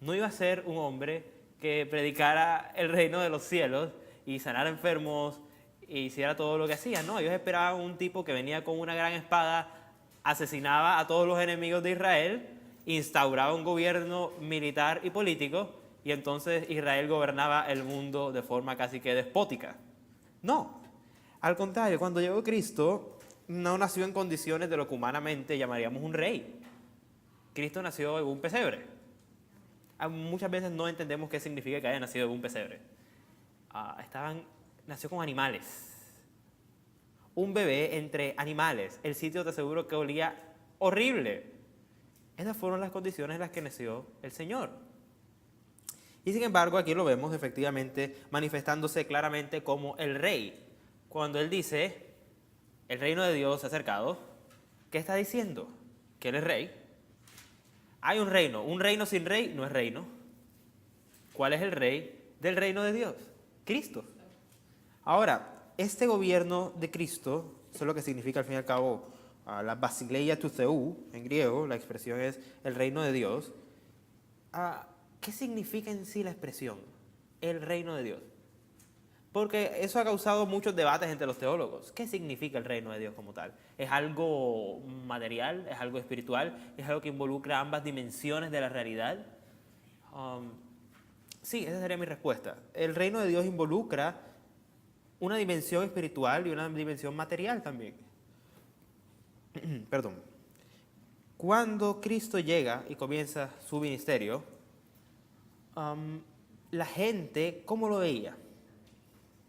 No iba a ser un hombre que predicara el reino de los cielos y sanara enfermos e hiciera todo lo que hacía. No, ellos esperaban un tipo que venía con una gran espada, asesinaba a todos los enemigos de Israel, instauraba un gobierno militar y político, y entonces Israel gobernaba el mundo de forma casi que despótica. No, al contrario, cuando llegó Cristo, no nació en condiciones de lo que humanamente llamaríamos un rey. Cristo nació en un pesebre. Muchas veces no entendemos qué significa que haya nacido en un pesebre. Nació con animales. Un bebé entre animales. El sitio te aseguro que olía horrible. Esas fueron las condiciones en las que nació el Señor. Y sin embargo, aquí lo vemos efectivamente manifestándose claramente como el rey. Cuando Él dice, el reino de Dios se ha acercado, ¿qué está diciendo? Que Él es rey. Hay un reino sin rey no es reino. ¿Cuál es el rey del reino de Dios? Cristo. Ahora, este gobierno de Cristo, eso es lo que significa al fin y al cabo la basileia tu Theou, en griego, la expresión es el reino de Dios. ¿Qué significa en sí la expresión? El reino de Dios. Porque eso ha causado muchos debates entre los teólogos. ¿Qué significa el reino de Dios como tal? ¿Es algo material? ¿Es algo espiritual? ¿Es algo que involucra ambas dimensiones de la realidad? Sí, esa sería mi respuesta. El reino de Dios involucra una dimensión espiritual y una dimensión material también. Perdón. Cuando Cristo llega y comienza su ministerio, la gente, ¿cómo lo veía?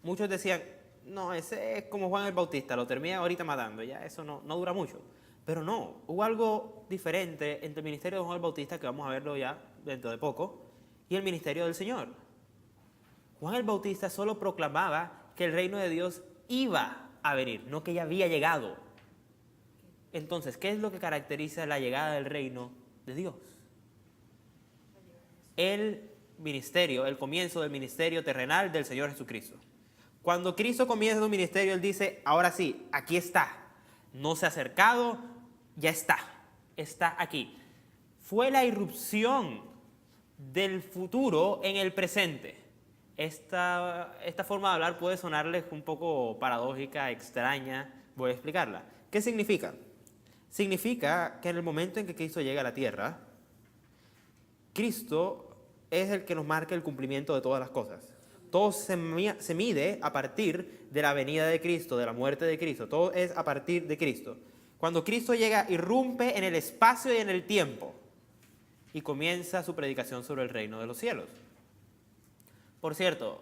Muchos decían, no, ese es como Juan el Bautista, lo termina ahorita matando, ya eso no dura mucho. Pero no, hubo algo diferente entre el ministerio de Juan el Bautista, que vamos a verlo ya dentro de poco, y el ministerio del Señor. Juan el Bautista solo proclamaba que el reino de Dios iba a venir, no que ya había llegado. Entonces, ¿qué es lo que caracteriza la llegada del reino de Dios? El ministerio, el comienzo del ministerio terrenal del Señor Jesucristo. Cuando Cristo comienza su ministerio, Él dice, ahora sí, aquí está. No se ha acercado, ya está aquí. Fue la irrupción del futuro en el presente. Esta forma de hablar puede sonarles un poco paradójica, extraña. Voy a explicarla. ¿Qué significa? Significa que en el momento en que Cristo llega a la tierra, Cristo es el que nos marca el cumplimiento de todas las cosas. Todo se mide a partir de la venida de Cristo, de la muerte de Cristo. Todo es a partir de Cristo. Cuando Cristo llega, irrumpe en el espacio y en el tiempo y comienza su predicación sobre el reino de los cielos. Por cierto,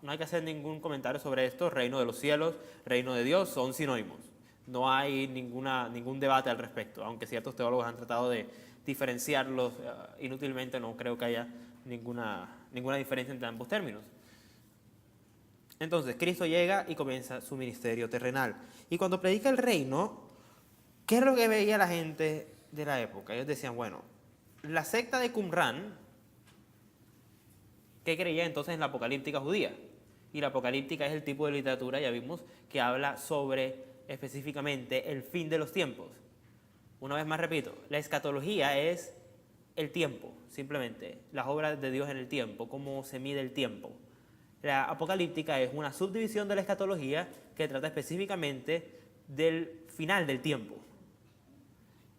no hay que hacer ningún comentario sobre esto. Reino de los cielos, reino de Dios son sinónimos. No hay ningún debate al respecto, aunque ciertos teólogos han tratado de diferenciarlos inútilmente. No creo que haya ninguna diferencia entre ambos términos. Entonces, Cristo llega y comienza su ministerio terrenal. Y cuando predica el reino, ¿qué es lo que veía la gente de la época? Ellos decían, bueno, la secta de Qumran, ¿qué creía entonces en la apocalíptica judía? Y la apocalíptica es el tipo de literatura, ya vimos, que habla sobre específicamente el fin de los tiempos. Una vez más repito, la escatología es el tiempo, simplemente, las obras de Dios en el tiempo, cómo se mide el tiempo. La apocalíptica es una subdivisión de la escatología que trata específicamente del final del tiempo.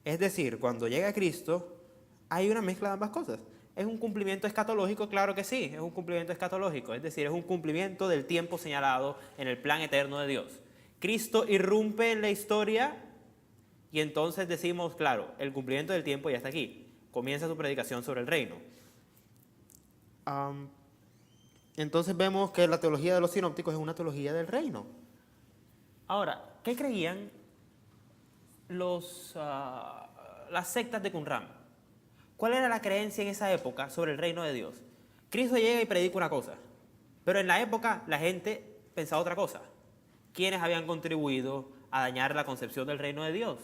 Es decir, cuando llega Cristo, hay una mezcla de ambas cosas. ¿Es un cumplimiento escatológico? Claro que sí, es un cumplimiento escatológico, es decir, es un cumplimiento del tiempo señalado en el plan eterno de Dios. Cristo irrumpe en la historia y entonces decimos, claro, el cumplimiento del tiempo ya está aquí. Comienza su predicación sobre el reino. Entonces vemos que la teología de los sinópticos es una teología del reino. Ahora, ¿qué creían las sectas de Qumran? ¿Cuál era la creencia en esa época sobre el reino de Dios? Cristo llega y predica una cosa, pero en la época la gente pensaba otra cosa. ¿Quiénes habían contribuido a dañar la concepción del reino de Dios?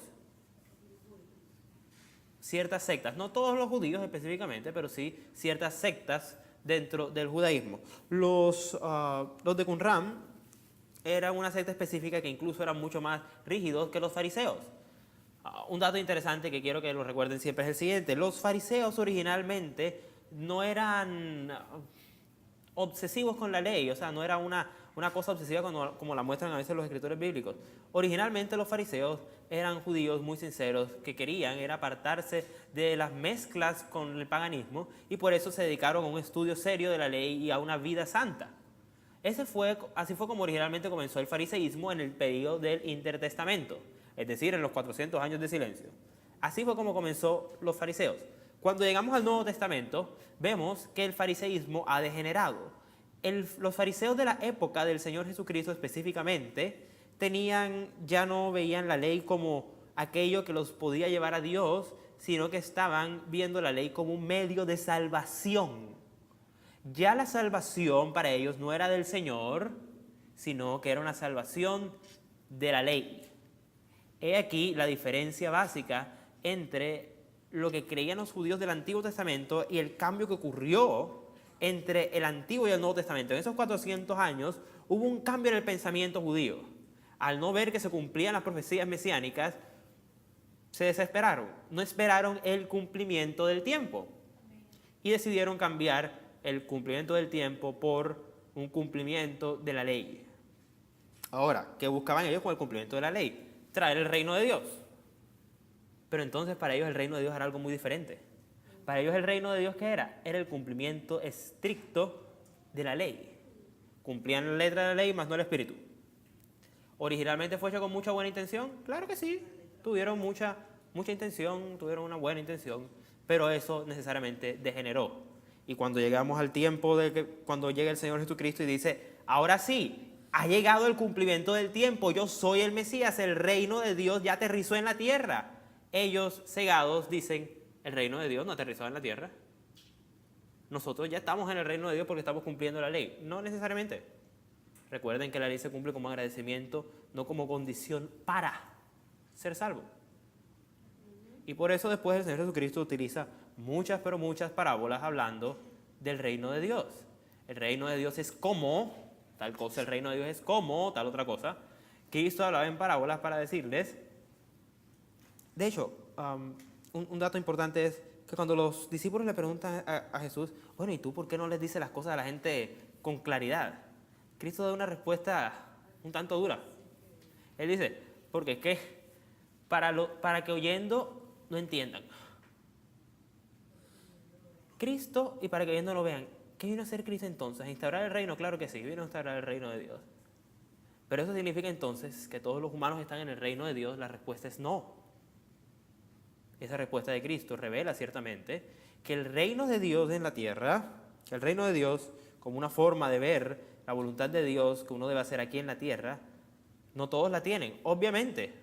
Ciertas sectas, no todos los judíos específicamente, pero sí ciertas sectas dentro del judaísmo. Los de Qumran eran una secta específica que incluso eran mucho más rígidos que los fariseos. Un dato interesante que quiero que lo recuerden siempre es el siguiente. Los fariseos originalmente no eran obsesivos con la ley, o sea, no era una cosa obsesiva como la muestran a veces los escritores bíblicos. Originalmente los fariseos eran judíos muy sinceros que querían era apartarse de las mezclas con el paganismo y por eso se dedicaron a un estudio serio de la ley y a una vida santa. Así fue como originalmente comenzó el fariseísmo en el periodo del intertestamento, es decir, en los 400 años de silencio. Así fue como comenzó los fariseos. Cuando llegamos al Nuevo Testamento, vemos que el fariseísmo ha degenerado. Los fariseos de la época del Señor Jesucristo específicamente ya no veían la ley como aquello que los podía llevar a Dios, sino que estaban viendo la ley como un medio de salvación. Ya la salvación para ellos no era del Señor, sino que era una salvación de la ley. He aquí la diferencia básica entre lo que creían los judíos del Antiguo Testamento y el cambio que ocurrió entre el Antiguo y el Nuevo Testamento. En esos 400 años hubo un cambio en el pensamiento judío. Al no ver que se cumplían las profecías mesiánicas, se desesperaron. No esperaron el cumplimiento del tiempo y decidieron cambiar el cumplimiento del tiempo por un cumplimiento de la ley. Ahora, ¿qué buscaban ellos con el cumplimiento de la ley? Traer el reino de Dios. Pero entonces para ellos el reino de Dios era algo muy diferente. Para ellos el reino de Dios, ¿qué era? Era el cumplimiento estricto de la ley. Cumplían la letra de la ley, más no el espíritu. ¿Originalmente fue hecho con mucha buena intención? Claro que sí. Tuvieron mucha intención, tuvieron una buena intención, pero eso necesariamente degeneró. Y cuando llegamos al tiempo cuando llega el Señor Jesucristo y dice, ahora sí, ha llegado el cumplimiento del tiempo, yo soy el Mesías, el reino de Dios ya aterrizó en la tierra. Ellos, cegados, dicen, el reino de Dios no aterrizó en la tierra. Nosotros ya estamos en el reino de Dios porque estamos cumpliendo la ley. No necesariamente. Recuerden que la ley se cumple como agradecimiento, no como condición para ser salvo. Y por eso después el Señor Jesucristo utiliza muchas, pero muchas parábolas hablando del reino de Dios. El reino de Dios es como tal cosa, el reino de Dios es como tal otra cosa. Cristo hablaba en parábolas para decirles. De hecho, un dato importante es que cuando los discípulos le preguntan a Jesús, bueno, ¿y tú por qué no les dices las cosas a la gente con claridad. Cristo da una respuesta un tanto dura. Él dice, porque es que para que oyendo no entiendan. Cristo, y para que oyendo lo vean. ¿Qué vino a hacer Cristo entonces? ¿A instaurar el reino? Claro que sí, vino a instaurar el reino de Dios. Pero eso significa entonces que todos los humanos están en el reino de Dios. La respuesta es no. Esa respuesta de Cristo revela ciertamente que el reino de Dios en la tierra, que el reino de Dios como una forma de ver la voluntad de Dios que uno debe hacer aquí en la tierra, no todos la tienen. Obviamente,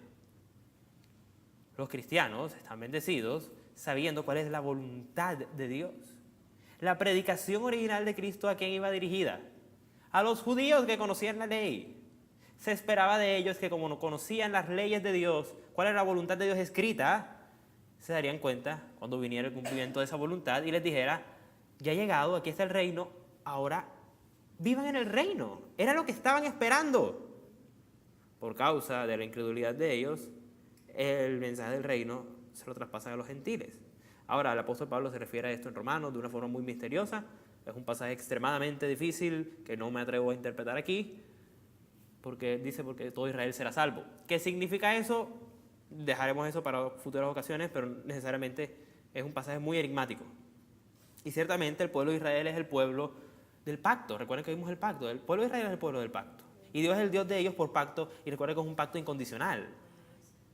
los cristianos están bendecidos sabiendo cuál es la voluntad de Dios. La predicación original de Cristo, ¿a quién iba dirigida? A los judíos que conocían la ley. Se esperaba de ellos que como no conocían las leyes de Dios, cuál era la voluntad de Dios escrita, se darían cuenta cuando viniera el cumplimiento de esa voluntad y les dijera, ya ha llegado, aquí está el reino, ahora vivan en el reino. Era lo que estaban esperando. Por causa de la incredulidad de ellos, el mensaje del reino se lo traspasan a los gentiles. Ahora, el apóstol Pablo se refiere a esto en Romanos de una forma muy misteriosa. Es un pasaje extremadamente difícil que no me atrevo a interpretar aquí, porque dice porque todo Israel será salvo. ¿Qué significa eso? Dejaremos eso para futuras ocasiones, pero necesariamente es un pasaje muy enigmático. Y ciertamente el pueblo de Israel es el pueblo del pacto. Recuerden que vimos el pacto. El pueblo de Israel es el pueblo del pacto. Y Dios es el Dios de ellos por pacto, y recuerden que es un pacto incondicional.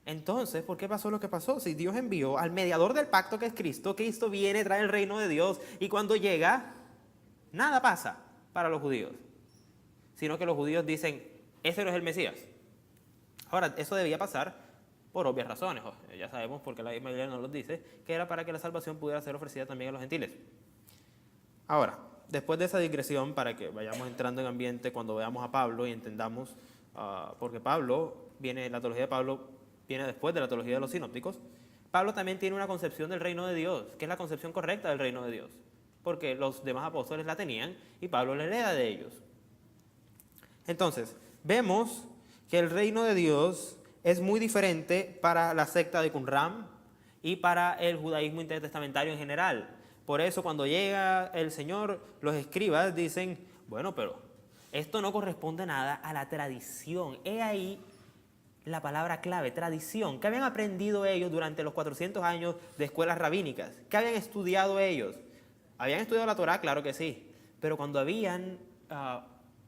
Entonces, ¿por qué pasó lo que pasó? Si Dios envió al mediador del pacto, que es Cristo, Cristo viene, trae el reino de Dios, y cuando llega, nada pasa para los judíos, sino que los judíos dicen, ese no es el Mesías. Ahora, eso debía pasar por obvias razones. Ya sabemos, porque la Biblia nos lo dice, que era para que la salvación pudiera ser ofrecida también a los gentiles. Ahora, después de esa digresión, para que vayamos entrando en ambiente cuando veamos a Pablo y entendamos, porque la teología de Pablo viene después de la teología de los sinópticos, Pablo también tiene una concepción del reino de Dios, que es la concepción correcta del reino de Dios, porque los demás apóstoles la tenían y Pablo la hereda de ellos. Entonces, vemos que el reino de Dios es muy diferente para la secta de Qumran y para el judaísmo intertestamentario en general. Por eso cuando llega el Señor, los escribas dicen, bueno, pero esto no corresponde nada a la tradición. He ahí la palabra clave, tradición. ¿Qué habían aprendido ellos durante los 400 años de escuelas rabínicas? ¿Qué habían estudiado ellos? ¿Habían estudiado la Torá? Claro que sí. Pero cuando habían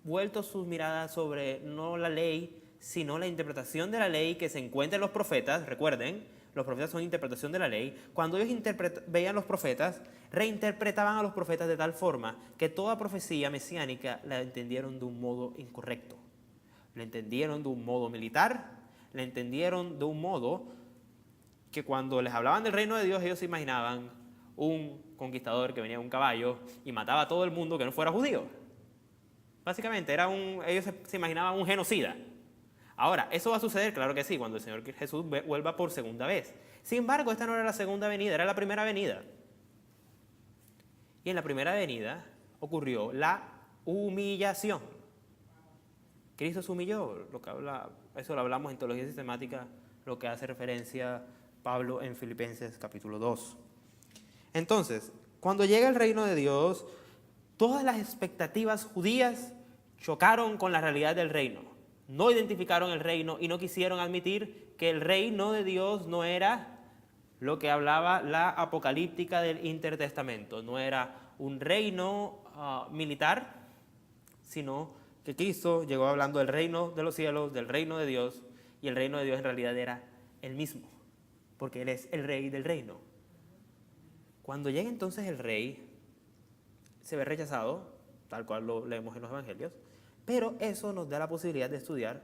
vuelto sus miradas sobre no la ley, sino la interpretación de la ley que se encuentra en los profetas, recuerden, los profetas son interpretación de la ley, cuando ellos veían los profetas, reinterpretaban a los profetas de tal forma que toda profecía mesiánica la entendieron de un modo incorrecto. La entendieron de un modo militar, la entendieron de un modo que cuando les hablaban del reino de Dios, ellos se imaginaban un conquistador que venía en un caballo y mataba a todo el mundo que no fuera judío. Básicamente, ellos se imaginaban un genocida. Ahora, ¿eso va a suceder? Claro que sí, cuando el Señor Jesús vuelva por segunda vez. Sin embargo, esta no era la segunda venida, era la primera venida. Y en la primera venida ocurrió la humillación. Cristo se humilló, eso lo hablamos en teología sistemática, lo que hace referencia Pablo en Filipenses capítulo 2. Entonces, cuando llega el reino de Dios, todas las expectativas judías chocaron con la realidad del reino. No identificaron el reino y no quisieron admitir que el reino de Dios no era lo que hablaba la apocalíptica del intertestamento. No era un reino militar, sino que Cristo llegó hablando del reino de los cielos, del reino de Dios, y el reino de Dios en realidad era el mismo, porque Él es el rey del reino. Cuando llega entonces el rey, se ve rechazado, tal cual lo leemos en los evangelios, pero eso nos da la posibilidad de estudiar,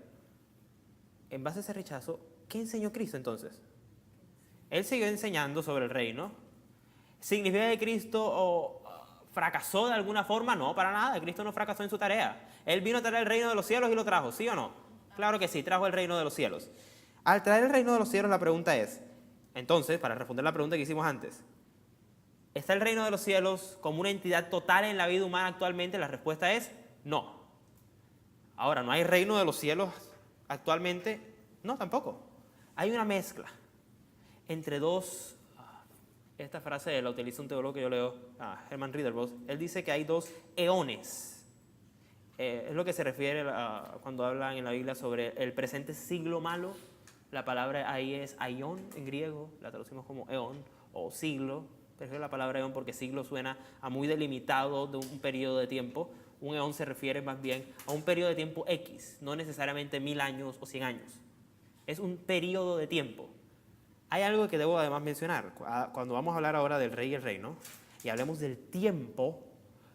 en base a ese rechazo, ¿qué enseñó Cristo entonces? Él siguió enseñando sobre el reino. ¿Significa que Cristo fracasó de alguna forma? No, para nada. Cristo no fracasó en su tarea. Él vino a traer el reino de los cielos y lo trajo, ¿sí o no? Claro que sí, trajo el reino de los cielos. Al traer el reino de los cielos, la pregunta es, entonces, para responder la pregunta que hicimos antes, ¿está el reino de los cielos como una entidad total en la vida humana actualmente? La respuesta es no. Ahora, ¿no hay reino de los cielos actualmente? No, tampoco. Hay una mezcla entre dos. Esta frase la utiliza un teólogo que yo leo, Herman Ridderbos. Él dice que hay dos eones Es lo que se refiere cuando hablan en la Biblia sobre el presente siglo malo. La palabra ahí es aion en griego, la traducimos como eón o siglo. Prefiero la palabra eón porque siglo suena a muy delimitado de un periodo de tiempo. Un eón se refiere más bien a un periodo de tiempo X, no necesariamente 1000 años o 100 años. Es un periodo de tiempo. Hay algo que debo además mencionar. Cuando vamos a hablar ahora del rey y el reino, y hablemos del tiempo,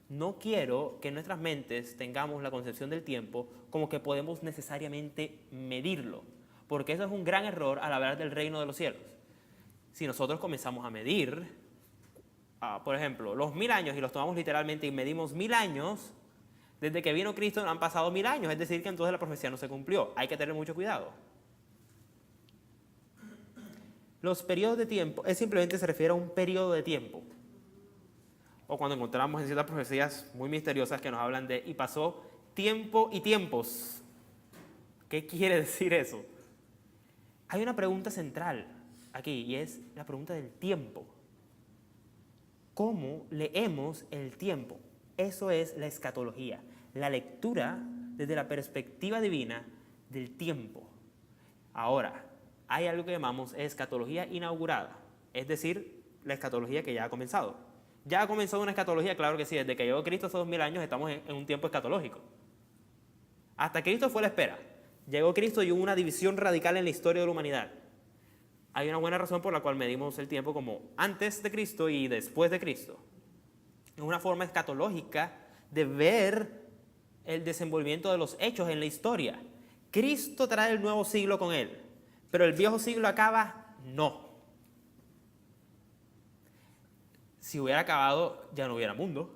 no quiero que en nuestras mentes tengamos la concepción del tiempo como que podemos necesariamente medirlo, porque eso es un gran error al hablar del reino de los cielos. Si nosotros comenzamos a medir, por ejemplo, los 1000 años y los tomamos literalmente y medimos 1000 años, desde que vino Cristo han pasado 1000 años, es decir que entonces la profecía no se cumplió. Hay que tener mucho cuidado. Los periodos de tiempo, simplemente se refiere a un periodo de tiempo. O cuando encontramos en ciertas profecías muy misteriosas que nos hablan de y pasó tiempo y tiempos. ¿Qué quiere decir eso? Hay una pregunta central aquí y es la pregunta del tiempo. ¿Cómo leemos el tiempo? Eso es la escatología, la lectura desde la perspectiva divina del tiempo. Ahora, hay algo que llamamos escatología inaugurada, es decir, la escatología que ya ha comenzado. ¿Ya ha comenzado una escatología? Claro que sí, desde que llegó Cristo hace 2000 años estamos en un tiempo escatológico. Hasta Cristo fue la espera. Llegó Cristo y hubo una división radical en la historia de la humanidad. Hay una buena razón por la cual medimos el tiempo como antes de Cristo y después de Cristo. Es una forma escatológica de ver el desenvolvimiento de los hechos en la historia. Cristo trae el nuevo siglo con él, pero el viejo siglo acaba, no. Si hubiera acabado, ya no hubiera mundo.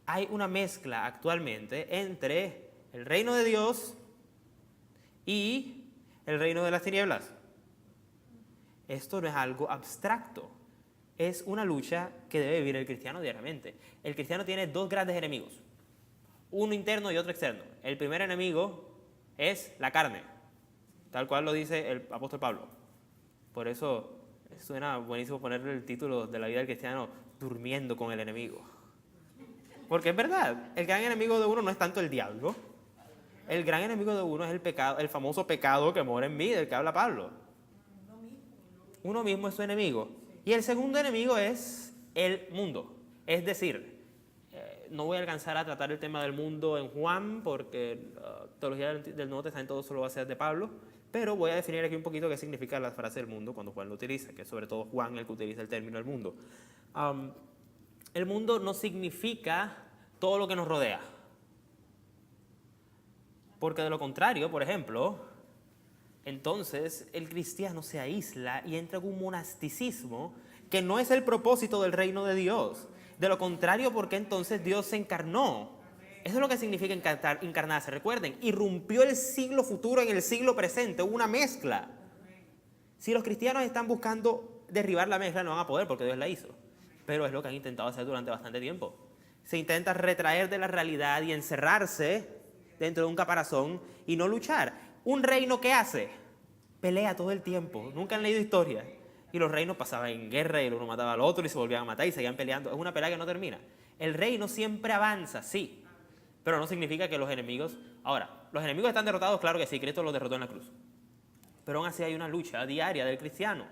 Hay una mezcla actualmente entre el reino de Dios y el reino de las tinieblas. Esto no es algo abstracto, es una lucha que debe vivir el cristiano diariamente. El cristiano tiene dos grandes enemigos, uno interno y otro externo. El primer enemigo es la carne, tal cual lo dice el apóstol Pablo. Por eso suena buenísimo ponerle el título de la vida del cristiano, durmiendo con el enemigo. Porque es verdad, el gran enemigo de uno no es tanto el diablo. El gran enemigo de uno es el pecado, el famoso pecado que mora en mí, del que habla Pablo. Uno mismo es su enemigo. Y el segundo enemigo es el mundo. Es decir, no voy a alcanzar a tratar el tema del mundo en Juan, porque la teología del Nuevo Testamento solo va a ser de Pablo, pero voy a definir aquí un poquito qué significa la frase del mundo cuando Juan lo utiliza, que es sobre todo Juan el que utiliza el término del mundo. El mundo no significa todo lo que nos rodea. Porque de lo contrario, por ejemplo, entonces el cristiano se aísla y entra en un monasticismo que no es el propósito del reino de Dios. De lo contrario, porque entonces Dios se encarnó. Eso es lo que significa encarnarse. Recuerden, irrumpió el siglo futuro en el siglo presente, hubo una mezcla. Si los cristianos están buscando derribar la mezcla, no van a poder porque Dios la hizo. Pero es lo que han intentado hacer durante bastante tiempo. Se intenta retraer de la realidad y encerrarse dentro de un caparazón y no luchar. Un reino, ¿qué hace? Pelea todo el tiempo. Nunca han leído historia. Y los reinos pasaban en guerra y el uno mataba al otro y se volvían a matar y seguían peleando. Es una pelea que no termina. El reino siempre avanza, sí, pero no significa que los enemigos... Ahora, ¿los enemigos están derrotados? Claro que sí, Cristo los derrotó en la cruz. Pero aún así hay una lucha diaria del cristiano.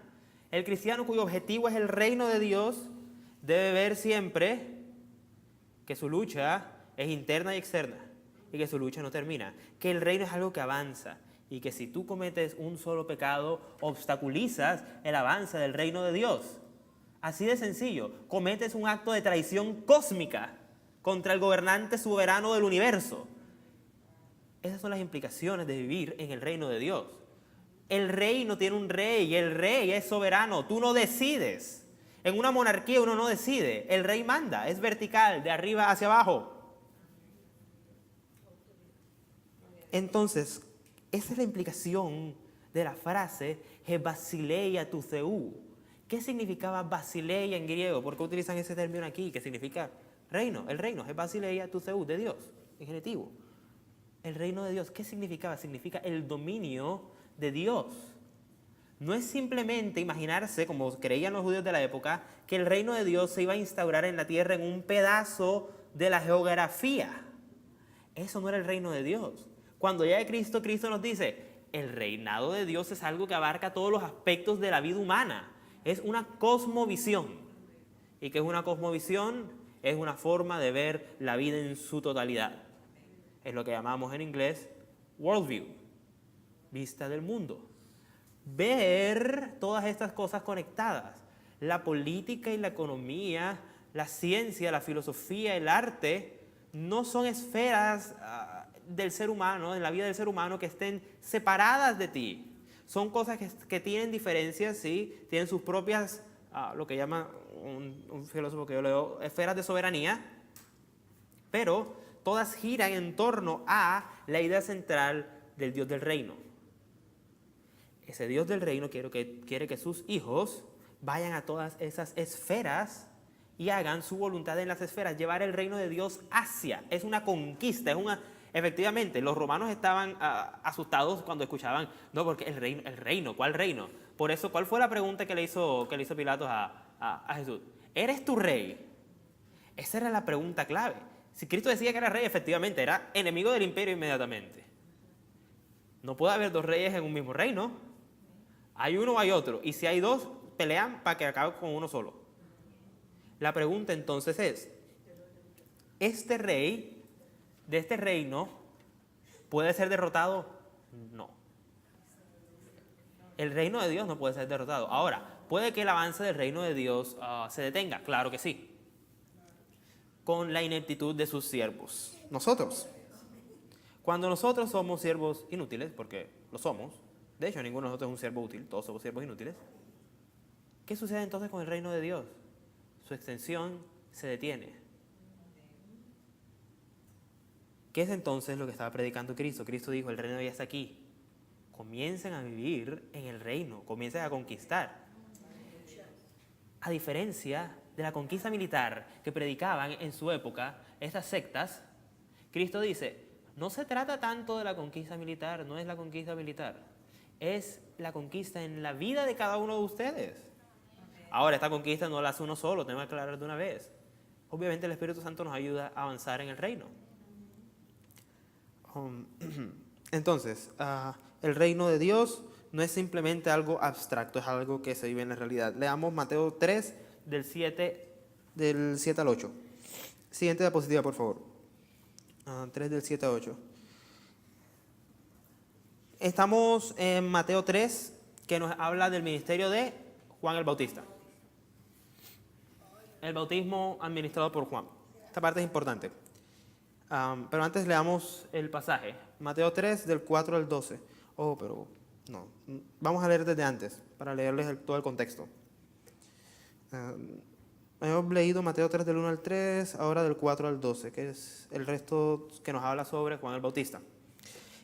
El cristiano cuyo objetivo es el reino de Dios debe ver siempre que su lucha es interna y externa y que su lucha no termina, que el reino es algo que avanza y que si tú cometes un solo pecado obstaculizas el avance del reino de Dios. Así de sencillo, cometes un acto de traición cósmica contra el gobernante soberano del universo. Esas son las implicaciones de vivir en el reino de Dios. El reino tiene un rey y el rey es soberano, tú no decides. En una monarquía uno no decide, el rey manda, es vertical, de arriba hacia abajo. Entonces, esa es la implicación de la frase «He basileia tu theou». ¿Qué significaba basileia en griego? ¿Por qué utilizan ese término aquí? ¿Qué significa reino? El reino, «He basileia tu theou», de Dios, en genitivo. El reino de Dios, ¿qué significaba? Significa el dominio de Dios. No es simplemente imaginarse, como creían los judíos de la época, que el reino de Dios se iba a instaurar en la tierra en un pedazo de la geografía. Eso no era el reino de Dios. Cuando llega Cristo, Cristo nos dice, el reinado de Dios es algo que abarca todos los aspectos de la vida humana. Es una cosmovisión. ¿Y qué es una cosmovisión? Es una forma de ver la vida en su totalidad. Es lo que llamamos en inglés worldview, vista del mundo. Ver todas estas cosas conectadas. La política y la economía, la ciencia, la filosofía, el arte, no son esferas del ser humano, de la vida del ser humano, que estén separadas de ti. Son cosas que tienen diferencias, sí, tienen sus propias, lo que llama un filósofo que yo leo, esferas de soberanía, pero todas giran en torno a la idea central del Dios del reino. Ese Dios del reino quiere que sus hijos vayan a todas esas esferas y hagan su voluntad en las esferas, llevar el reino de Dios hacia. Es una conquista, efectivamente, los romanos estaban asustados cuando escuchaban, no, porque el reino, ¿cuál reino? Por eso, ¿cuál fue la pregunta que le hizo Pilatos a Jesús? ¿Eres tu rey? Esa era la pregunta clave. Si Cristo decía que era rey, efectivamente, era enemigo del imperio inmediatamente. No puede haber dos reyes en un mismo reino. Hay uno o hay otro. Y si hay dos, pelean para que acabe con uno solo. La pregunta entonces es, ¿este rey de este reino puede ser derrotado? No. El reino de Dios no puede ser derrotado. Ahora, ¿puede que el avance del reino de Dios se detenga? Claro que sí. Con la ineptitud de sus siervos. Nosotros. Cuando nosotros somos siervos inútiles, porque lo somos, de hecho ninguno de nosotros es un siervo útil, todos somos siervos inútiles, ¿qué sucede entonces con el reino de Dios? Su extensión se detiene. ¿Qué es entonces lo que estaba predicando Cristo? Cristo dijo, el reino ya está aquí. Comiencen a vivir en el reino, comiencen a conquistar. A diferencia de la conquista militar que predicaban en su época estas sectas, Cristo dice, no se trata tanto de la conquista militar, no es la conquista militar, es la conquista en la vida de cada uno de ustedes. Ahora, esta conquista no la hace uno solo, tengo que aclarar de una vez. Obviamente el Espíritu Santo nos ayuda a avanzar en el reino. Entonces, el reino de Dios no es simplemente algo abstracto, es algo que se vive en la realidad. Leamos Mateo 3, del 7 al 8. Siguiente diapositiva, por favor. 3 del 7 a 8. Estamos en Mateo 3, que nos habla del ministerio de Juan el Bautista. El bautismo administrado por Juan. Esta parte es importante. Pero antes leamos el pasaje. Mateo 3, del 4 al 12. Pero no. Vamos a leer desde antes, para leerles todo el contexto. Hemos leído Mateo 3, del 1 al 3, ahora del 4 al 12, que es el resto que nos habla sobre Juan el Bautista.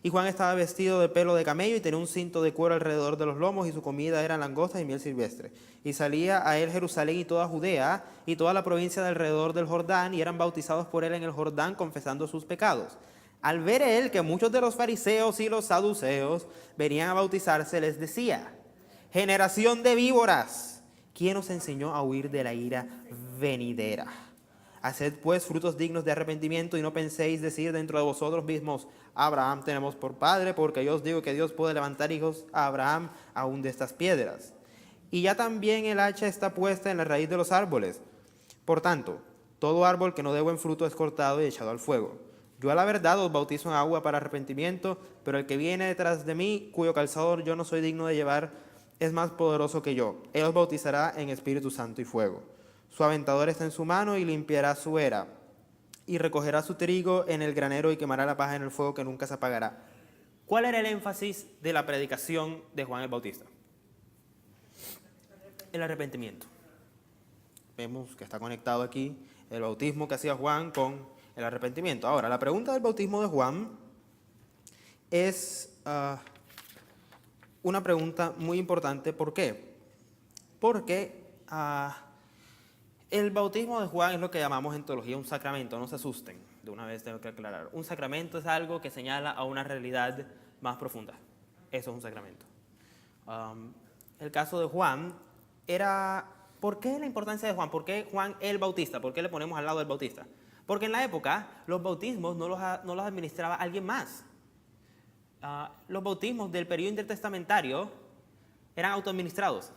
Y Juan estaba vestido de pelo de camello y tenía un cinto de cuero alrededor de los lomos, y su comida eran langostas y miel silvestre. Y salía a él Jerusalén y toda Judea y toda la provincia de alrededor del Jordán, y eran bautizados por él en el Jordán, confesando sus pecados. Al ver él que muchos de los fariseos y los saduceos venían a bautizarse, les decía, generación de víboras, ¿quién os enseñó a huir de la ira venidera? Haced pues frutos dignos de arrepentimiento, y no penséis decir dentro de vosotros mismos, Abraham tenemos por padre, porque yo os digo que Dios puede levantar hijos a Abraham aún de estas piedras. Y ya también el hacha está puesta en la raíz de los árboles. Por tanto, todo árbol que no dé buen fruto es cortado y echado al fuego. Yo a la verdad os bautizo en agua para arrepentimiento, pero el que viene detrás de mí, cuyo calzador yo no soy digno de llevar, es más poderoso que yo. Él os bautizará en Espíritu Santo y fuego. Su aventador está en su mano y limpiará su era, y recogerá su trigo en el granero y quemará la paja en el fuego que nunca se apagará. ¿Cuál era el énfasis de la predicación de Juan el Bautista? El arrepentimiento. Vemos que está conectado aquí el bautismo que hacía Juan con el arrepentimiento. Ahora, la pregunta del bautismo de Juan es una pregunta muy importante. ¿Por qué? Porque el bautismo de Juan es lo que llamamos en teología un sacramento. No se asusten, de una vez tengo que aclarar. Un sacramento es algo que señala a una realidad más profunda. Eso es un sacramento. El caso de Juan era... ¿Por qué la importancia de Juan? ¿Por qué Juan el Bautista? ¿Por qué le ponemos al lado del Bautista? Porque en la época los bautismos no los administraba alguien más. Los bautismos del periodo intertestamentario eran autoadministrados.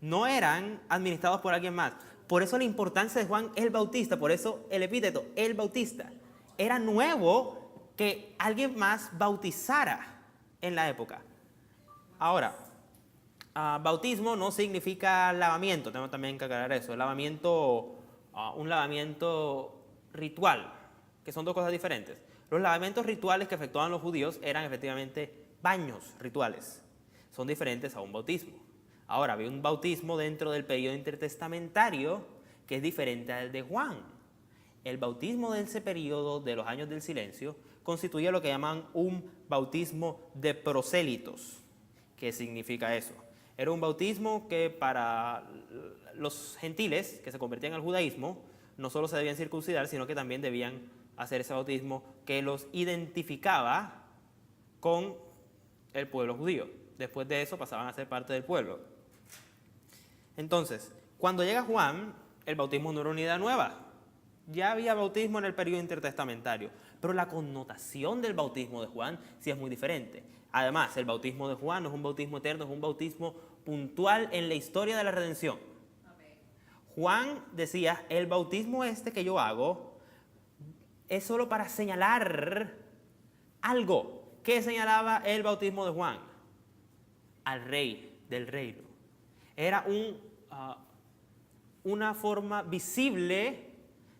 No eran administrados por alguien más. Por eso la importancia de Juan el Bautista, por eso el epíteto, el Bautista. Era nuevo que alguien más bautizara en la época. Ahora, bautismo no significa lavamiento, tengo también que aclarar eso. El lavamiento, un lavamiento ritual, que son dos cosas diferentes. Los lavamientos rituales que efectuaban los judíos eran efectivamente baños rituales. Son diferentes a un bautismo. Ahora, había un bautismo dentro del periodo intertestamentario que es diferente al de Juan. El bautismo de ese periodo de los años del silencio constituía lo que llaman un bautismo de prosélitos. ¿Qué significa eso? Era un bautismo que para los gentiles que se convertían al judaísmo no solo se debían circuncidar, sino que también debían hacer ese bautismo que los identificaba con el pueblo judío. Después de eso pasaban a ser parte del pueblo. Entonces, cuando llega Juan, el bautismo no era una idea nueva. Ya había bautismo en el periodo intertestamentario, pero la connotación del bautismo de Juan sí es muy diferente. Además, el bautismo de Juan no es un bautismo eterno, es un bautismo puntual en la historia de la redención. Juan decía, el bautismo que yo hago es solo para señalar algo. ¿Qué señalaba el bautismo de Juan? Al rey del reino. Era una forma visible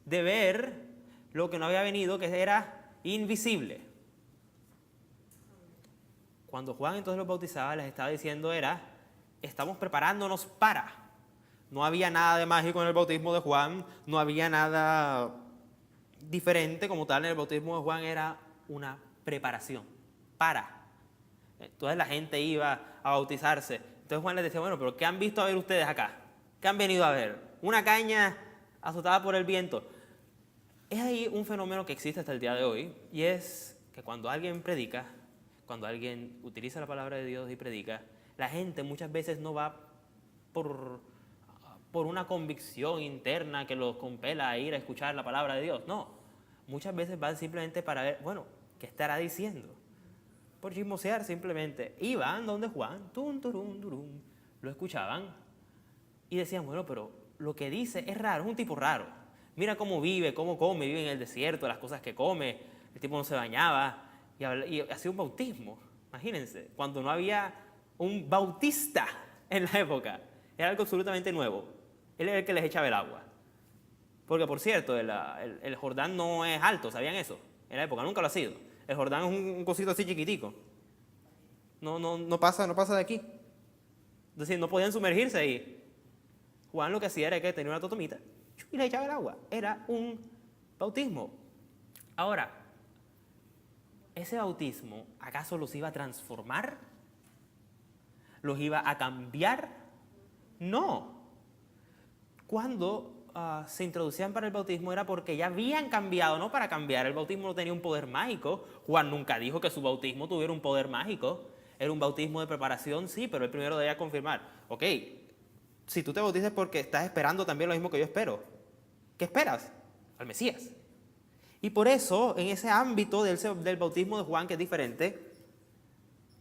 de ver lo que no había venido, que era invisible. Cuando Juan entonces los bautizaba, les estaba diciendo estamos preparándonos para. No había nada de mágico en el bautismo de Juan, no había nada diferente como tal en el bautismo de Juan, era una preparación para. Entonces la gente iba a bautizarse. Entonces Juan les decía, bueno, pero ¿qué han visto a ver ustedes acá? ¿Qué han venido a ver? Una caña azotada por el viento. Es ahí un fenómeno que existe hasta el día de hoy, y es que cuando alguien predica, cuando alguien utiliza la palabra de Dios y predica, la gente muchas veces no va por una convicción interna que los compela a ir a escuchar la palabra de Dios. No, muchas veces van simplemente para ver, bueno, ¿qué estará diciendo? Por chismosear simplemente. Iban donde Juan, lo escuchaban y decían, bueno, pero lo que dice es raro, es un tipo raro. Mira cómo vive, cómo come, vive en el desierto, las cosas que come, el tipo no se bañaba y hacía un bautismo. Imagínense, cuando no había un bautista en la época, era algo absolutamente nuevo. Él era el que les echaba el agua. Porque, por cierto, el Jordán no es alto, ¿sabían eso? En la época, nunca lo ha sido. El Jordán es un cosito así chiquitico. No pasa de aquí. Es decir, no podían sumergirse ahí. Juan lo que hacía era que tenía una totomita y le echaba el agua. Era un bautismo. Ahora, ¿ese bautismo acaso los iba a transformar? ¿Los iba a cambiar? No. Cuando se introducían para el bautismo era porque ya habían cambiado, no para cambiar. El bautismo no tenía un poder mágico. Juan nunca dijo que su bautismo tuviera un poder mágico. Era un bautismo de preparación, sí, pero él primero debía confirmar. Ok, si tú te bautizas porque estás esperando también lo mismo que yo espero. ¿Qué esperas? Al Mesías. Y por eso, en ese ámbito del bautismo de Juan, que es diferente,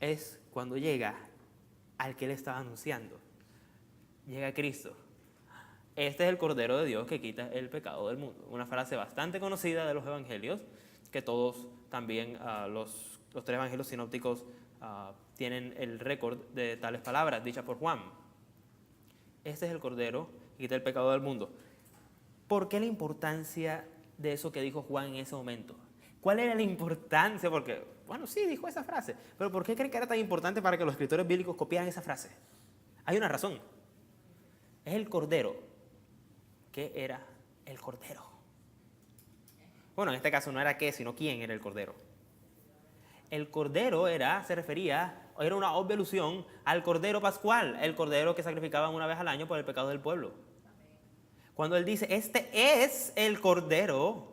es cuando llega al que él estaba anunciando. Llega Cristo. Este es el Cordero de Dios que quita el pecado del mundo. Una frase bastante conocida de los evangelios, que todos también, los tres evangelios sinópticos, tienen el récord de tales palabras dichas por Juan. Este es el Cordero que quita el pecado del mundo. ¿Por qué la importancia de eso que dijo Juan en ese momento? ¿Cuál era la importancia? Porque, bueno, sí, dijo esa frase, pero ¿por qué creen que era tan importante para que los escritores bíblicos copiaran esa frase? Hay una razón. Es el Cordero. ¿Qué era el Cordero? Bueno, en este caso no era qué, sino quién era el Cordero. El Cordero era una obvia alusión al Cordero Pascual, el Cordero que sacrificaban una vez al año por el pecado del pueblo. Cuando él dice, este es el Cordero,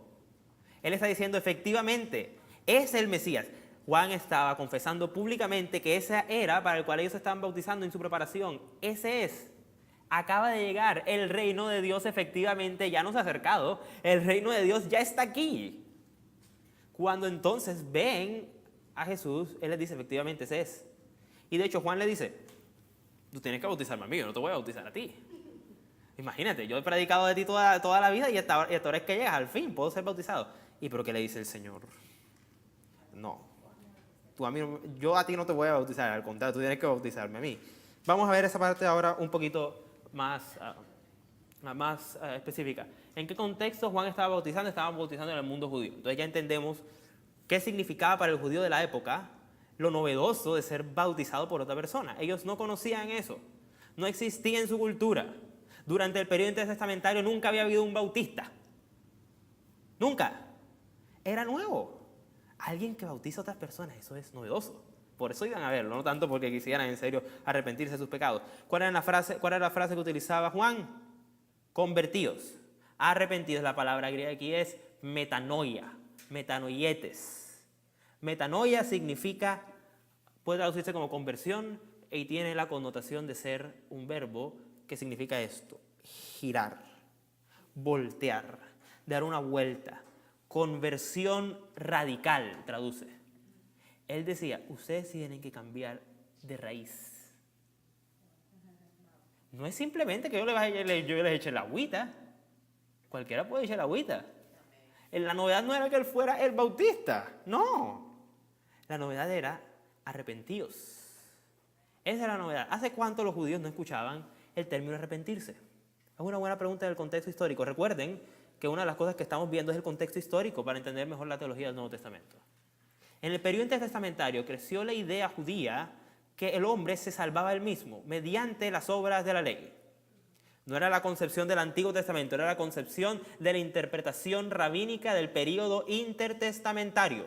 él está diciendo efectivamente, es el Mesías. Juan estaba confesando públicamente que ese era para el cual ellos se estaban bautizando en su preparación. Ese es. acaba de llegar, el reino de Dios efectivamente ya nos ha acercado, el reino de Dios ya está aquí. Cuando entonces ven a Jesús, Él les dice, efectivamente ese es. Y de hecho Juan le dice, tú tienes que bautizarme a mí, yo no te voy a bautizar a ti. Imagínate, yo he predicado de ti toda la vida y hasta ahora es que llegas, al fin puedo ser bautizado. ¿Y por qué le dice el Señor? No, yo a ti no te voy a bautizar, al contrario, tú tienes que bautizarme a mí. Vamos a ver esa parte ahora un poquito más específica. ¿En qué contexto Juan estaba bautizando? Estaba bautizando en el mundo judío. Entonces ya entendemos qué significaba para el judío de la época lo novedoso de ser bautizado por otra persona. Ellos no conocían eso, no existía en su cultura. Durante el periodo intertestamentario nunca había habido un bautista. Nunca. Era nuevo. Alguien que bautiza a otras personas, eso es novedoso. Por eso iban a verlo, no tanto porque quisieran en serio arrepentirse de sus pecados. ¿Cuál era la frase que utilizaba Juan? Convertidos. Arrepentidos, la palabra griega aquí es metanoia, metanoietes. Metanoia significa, puede traducirse como conversión y tiene la connotación de ser un verbo que significa esto: girar, voltear, dar una vuelta. Conversión radical, traduce. Él decía, ustedes tienen que cambiar de raíz. No es simplemente que yo les eche la agüita. Cualquiera puede echar la agüita. La novedad no era que él fuera el bautista, no. La novedad era arrepentidos. Esa era la novedad. ¿Hace cuánto los judíos no escuchaban el término arrepentirse? Es una buena pregunta del contexto histórico. Recuerden que una de las cosas que estamos viendo es el contexto histórico para entender mejor la teología del Nuevo Testamento. En el periodo intertestamentario creció la idea judía que el hombre se salvaba él mismo mediante las obras de la ley. No era la concepción del Antiguo Testamento, era la concepción de la interpretación rabínica del periodo intertestamentario.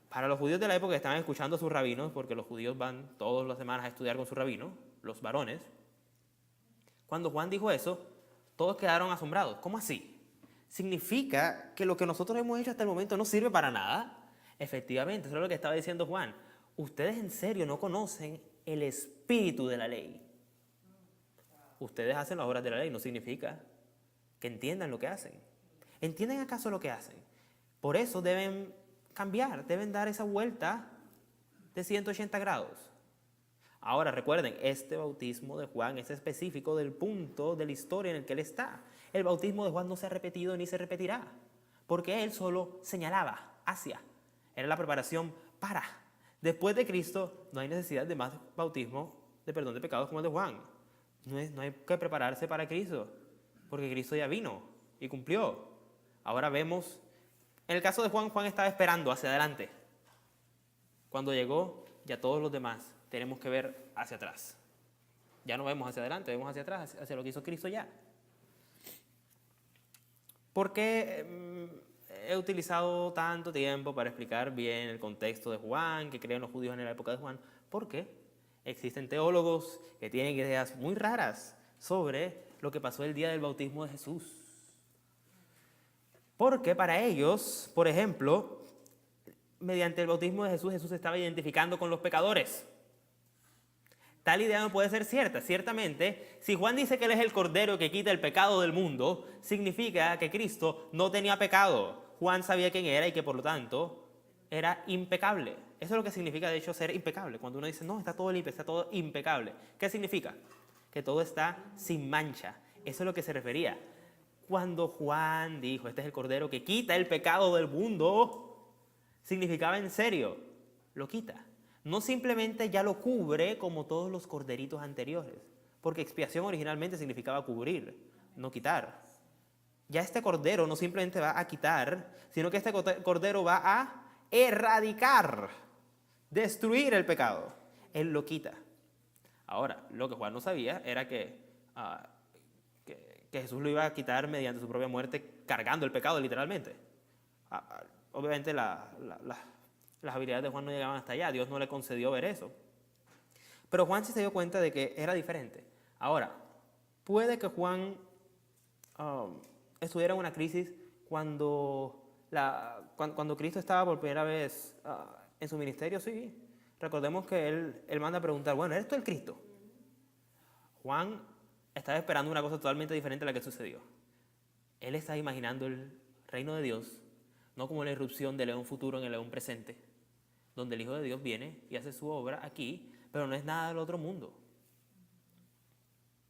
Para los judíos de la época que estaban escuchando a sus rabinos, porque los judíos van todas las semanas a estudiar con su rabino, los varones, cuando Juan dijo eso, todos quedaron asombrados. ¿Cómo así? ¿Significa que lo que nosotros hemos hecho hasta el momento no sirve para nada? Efectivamente, eso es lo que estaba diciendo Juan. Ustedes en serio no conocen el espíritu de la ley. Ustedes hacen las obras de la ley, no significa que entiendan lo que hacen. ¿Entienden acaso lo que hacen? Por eso deben cambiar, deben dar esa vuelta de 180 grados. Ahora recuerden, este bautismo de Juan es específico del punto de la historia en el que él está. El bautismo de Juan no se ha repetido ni se repetirá, porque él solo señalaba hacia. Era la preparación para. Después de Cristo no hay necesidad de más bautismo de perdón de pecados como el de Juan. No hay que prepararse para Cristo, porque Cristo ya vino y cumplió. Ahora vemos, en el caso de Juan, Juan estaba esperando hacia adelante. Cuando llegó, ya todos los demás tenemos que ver hacia atrás. Ya no vemos hacia adelante, vemos hacia atrás, hacia lo que hizo Cristo ya. ¿Por qué he utilizado tanto tiempo para explicar bien el contexto de Juan, que creen los judíos en la época de Juan? Porque existen teólogos que tienen ideas muy raras sobre lo que pasó el día del bautismo de Jesús. Porque para ellos, por ejemplo, mediante el bautismo de Jesús, Jesús se estaba identificando con los pecadores. Tal idea no puede ser cierta. Ciertamente, si Juan dice que Él es el Cordero que quita el pecado del mundo, significa que Cristo no tenía pecado. Juan sabía quién era y que por lo tanto era impecable. Eso es lo que significa de hecho ser impecable. Cuando uno dice, no, está todo limpio, está todo impecable. ¿Qué significa? Que todo está sin mancha. Eso es lo que se refería. Cuando Juan dijo, este es el Cordero que quita el pecado del mundo, significaba en serio, lo quita. No simplemente ya lo cubre como todos los corderitos anteriores, porque expiación originalmente significaba cubrir, no quitar. Ya este cordero no simplemente va a quitar, sino que este cordero va a erradicar, destruir el pecado. Él lo quita. Ahora, lo que Juan no sabía era que Jesús lo iba a quitar mediante su propia muerte, cargando el pecado literalmente. Obviamente las habilidades de Juan no llegaban hasta allá, Dios no le concedió ver eso. Pero Juan sí se dio cuenta de que era diferente. Ahora, puede que Juan estuviera en una crisis cuando Cristo estaba por primera vez en su ministerio, sí. Recordemos que él manda a preguntar, bueno, ¿eres tú el Cristo? Juan estaba esperando una cosa totalmente diferente a la que sucedió. Él estaba imaginando el reino de Dios, no como la irrupción del león futuro en el león presente, donde el Hijo de Dios viene y hace su obra aquí, pero no es nada del otro mundo.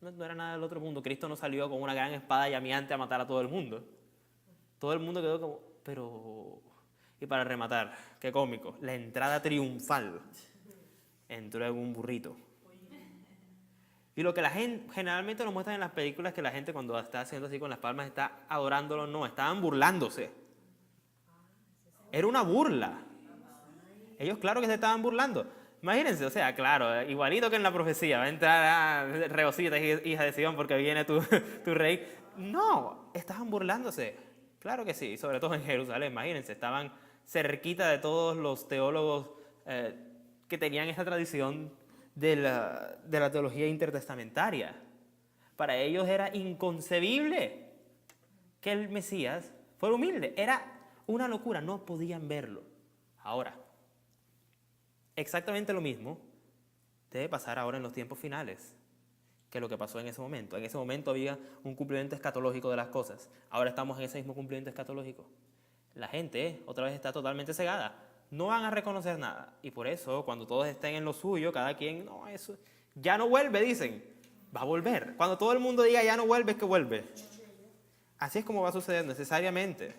No era nada del otro mundo. Cristo no salió con una gran espada llameante a matar a todo el mundo. Todo el mundo quedó como, pero... Y para rematar, qué cómico, la entrada triunfal entró en un burrito. Y lo que la gente generalmente nos muestran en las películas es que la gente cuando está haciendo así con las palmas está adorándolo, no, estaban burlándose. Era una burla. Ellos claro que se estaban burlando. Imagínense, o sea, claro, igualito que en la profecía, va a entrar regocíjate, hija de Sion, porque viene tu rey. No, estaban burlándose. Claro que sí, sobre todo en Jerusalén, imagínense, estaban cerquita de todos los teólogos que tenían esa tradición de la teología intertestamentaria. Para ellos era inconcebible que el Mesías fuera humilde. Era una locura, no podían verlo. Ahora, exactamente lo mismo debe pasar ahora en los tiempos finales que lo que pasó en ese momento. En ese momento había un cumplimiento escatológico de las cosas. Ahora estamos en ese mismo cumplimiento escatológico. La gente otra vez está totalmente cegada. No van a reconocer nada. Y por eso, cuando todos estén en lo suyo, cada quien, no, eso ya no vuelve, dicen. Va a volver. Cuando todo el mundo diga ya no vuelve, es que vuelve. Así es como va a suceder necesariamente.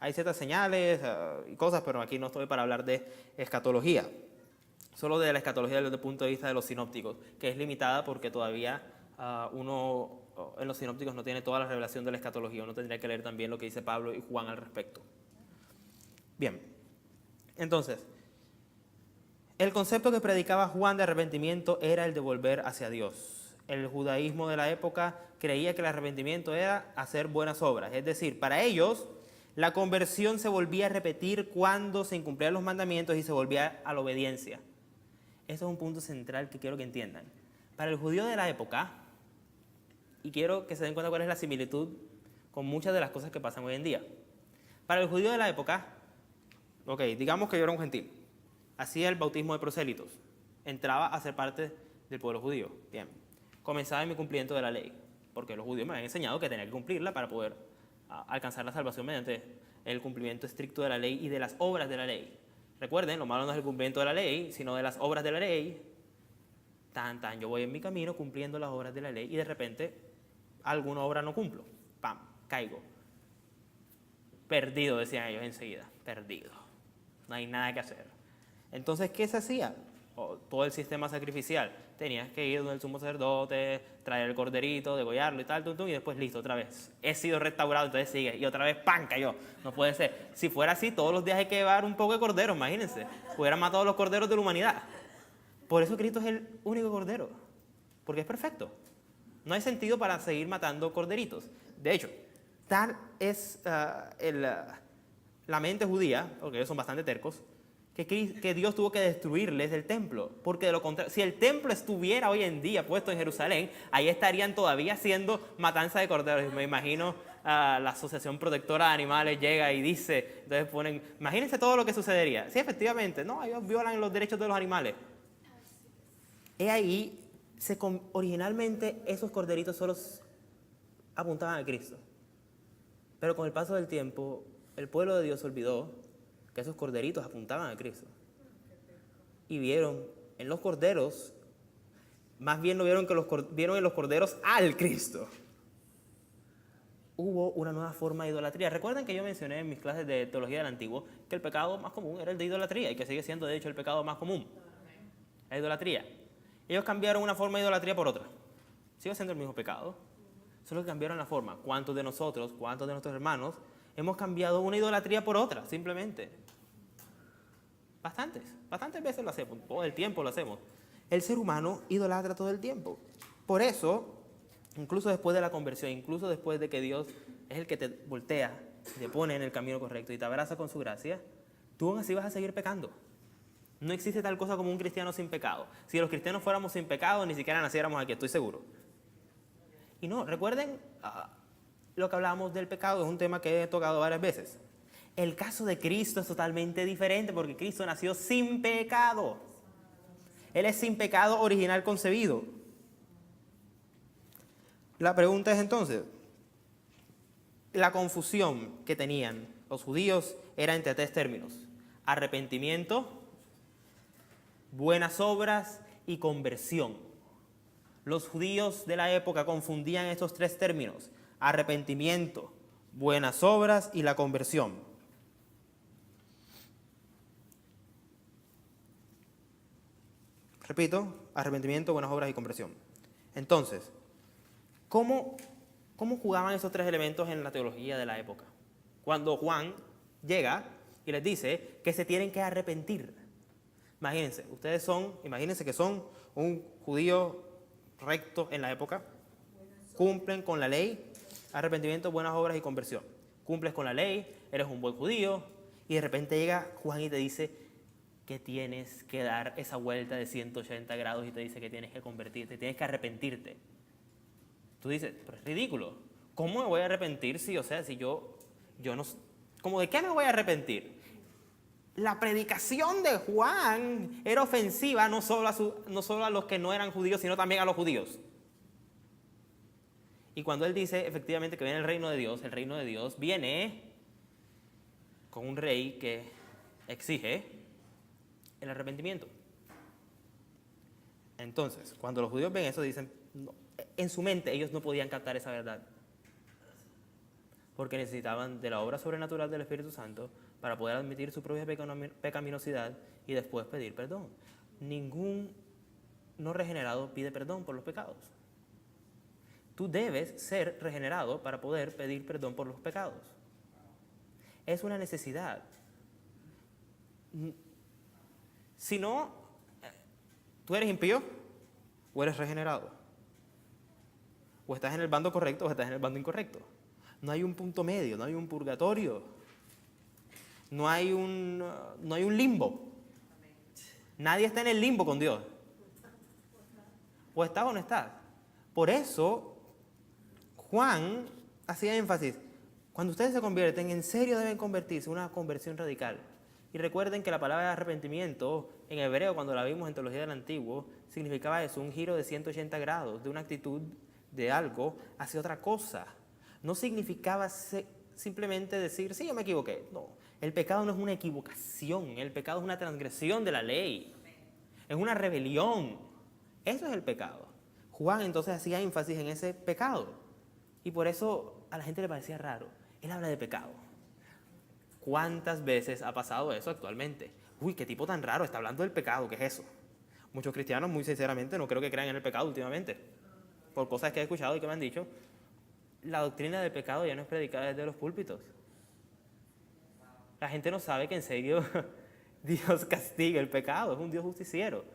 Hay ciertas señales y cosas, pero aquí no estoy para hablar de escatología. Solo de la escatología desde el punto de vista de los sinópticos, que es limitada porque todavía uno en los sinópticos no tiene toda la revelación de la escatología. Uno tendría que leer también lo que dice Pablo y Juan al respecto. Bien, entonces, el concepto que predicaba Juan de arrepentimiento era el de volver hacia Dios. El judaísmo de la época creía que el arrepentimiento era hacer buenas obras. Es decir, para ellos, la conversión se volvía a repetir cuando se incumplían los mandamientos y se volvía a la obediencia. Eso es un punto central que quiero que entiendan. Para el judío de la época, y quiero que se den cuenta cuál es la similitud con muchas de las cosas que pasan hoy en día. Para el judío de la época, ok, digamos que yo era un gentil, hacía el bautismo de prosélitos, entraba a ser parte del pueblo judío. Bien, comenzaba en mi cumplimiento de la ley, porque los judíos me habían enseñado que tenía que cumplirla para poder alcanzar la salvación mediante el cumplimiento estricto de la ley y de las obras de la ley. Recuerden, lo malo no es el cumplimiento de la ley, sino de las obras de la ley. Yo voy en mi camino cumpliendo las obras de la ley y de repente alguna obra no cumplo. ¡Pam! Caigo. Perdido, decían ellos enseguida. Perdido. No hay nada que hacer. Entonces, ¿qué se hacía? Todo el sistema sacrificial. Tenías que ir donde el sumo sacerdote, traer el corderito, degollarlo y tal, y después listo, otra vez. He sido restaurado, entonces sigue. Y otra vez, ¡pam! Cayó. No puede ser. Si fuera así, todos los días hay que llevar un poco de cordero, imagínense. Hubieran matado a los corderos de la humanidad. Por eso Cristo es el único cordero. Porque es perfecto. No hay sentido para seguir matando corderitos. De hecho, tal es la mente judía, porque ellos son bastante tercos, que Dios tuvo que destruirles el templo, porque de lo contrario, si el templo estuviera hoy en día puesto en Jerusalén, ahí estarían todavía haciendo matanza de corderos. Me imagino la Asociación Protectora de Animales llega y dice, entonces ponen, imagínense todo lo que sucedería. Sí, efectivamente, no, ellos violan los derechos de los animales. Y ahí, originalmente esos corderitos solo apuntaban a Cristo, pero con el paso del tiempo, el pueblo de Dios olvidó que esos corderitos apuntaban a Cristo. Y vieron en los corderos, más bien lo vieron vieron en los corderos al Cristo. Hubo una nueva forma de idolatría. Recuerden que yo mencioné en mis clases de teología del Antiguo que el pecado más común era el de idolatría y que sigue siendo de hecho el pecado más común, la idolatría. Ellos cambiaron una forma de idolatría por otra. Sigue siendo el mismo pecado, solo que cambiaron la forma. ¿Cuántos de nosotros, cuántos de nuestros hermanos hemos cambiado una idolatría por otra, simplemente? Bastantes veces lo hacemos, todo el tiempo lo hacemos. El ser humano idolatra todo el tiempo. Por eso, incluso después de la conversión, incluso después de que Dios es el que te voltea, te pone en el camino correcto y te abraza con su gracia, tú aún así vas a seguir pecando. No existe tal cosa como un cristiano sin pecado. Si los cristianos fuéramos sin pecado, ni siquiera naciéramos aquí, estoy seguro. Y no, recuerden lo que hablábamos del pecado, es un tema que he tocado varias veces. El caso de Cristo es totalmente diferente porque Cristo nació sin pecado. Él es sin pecado original concebido. La pregunta es entonces, la confusión que tenían los judíos era entre tres términos: arrepentimiento, buenas obras y conversión. Los judíos de la época confundían estos tres términos: arrepentimiento, buenas obras y la conversión. Repito, arrepentimiento, buenas obras y conversión. Entonces, ¿cómo jugaban esos tres elementos en la teología de la época? Cuando Juan llega y les dice que se tienen que arrepentir. Imagínense que son un judío recto en la época, cumplen con la ley, arrepentimiento, buenas obras y conversión. Cumples con la ley, eres un buen judío, y de repente llega Juan y te dice que tienes que dar esa vuelta de 180 grados y te dice que tienes que convertirte, tienes que arrepentirte. Tú dices, pero es ridículo. ¿Cómo me voy a arrepentir si yo no... ¿Cómo de qué me voy a arrepentir? La predicación de Juan era ofensiva no solo a los que no eran judíos, sino también a los judíos. Y cuando él dice efectivamente que viene el reino de Dios viene con un rey que exige el arrepentimiento. Entonces, cuando los judíos ven eso, dicen, no, en su mente ellos no podían captar esa verdad, porque necesitaban de la obra sobrenatural del Espíritu Santo para poder admitir su propia pecaminosidad y después pedir perdón. Ningún no regenerado pide perdón por los pecados. Tú debes ser regenerado para poder pedir perdón por los pecados. Es una necesidad. Si no, tú eres impío o eres regenerado. O estás en el bando correcto o estás en el bando incorrecto. No hay un punto medio, no hay un purgatorio, no hay un limbo. Nadie está en el limbo con Dios. O estás o no estás. Por eso, Juan hacía énfasis: cuando ustedes se convierten, en serio deben convertirse, una conversión radical. Y recuerden que la palabra arrepentimiento, en hebreo, cuando la vimos en teología del Antiguo, significaba eso, un giro de 180 grados, de una actitud de algo hacia otra cosa. No significaba simplemente decir, sí, yo me equivoqué. No, el pecado no es una equivocación, el pecado es una transgresión de la ley. Es una rebelión. Eso es el pecado. Juan entonces hacía énfasis en ese pecado. Y por eso a la gente le parecía raro. Él habla de pecado. ¿Cuántas veces ha pasado eso actualmente? Uy, qué tipo tan raro, está hablando del pecado, ¿qué es eso? Muchos cristianos, muy sinceramente, no creo que crean en el pecado últimamente. Por cosas que he escuchado y que me han dicho, la doctrina del pecado ya no es predicada desde los púlpitos. La gente no sabe que en serio Dios castiga el pecado, es un Dios justiciero.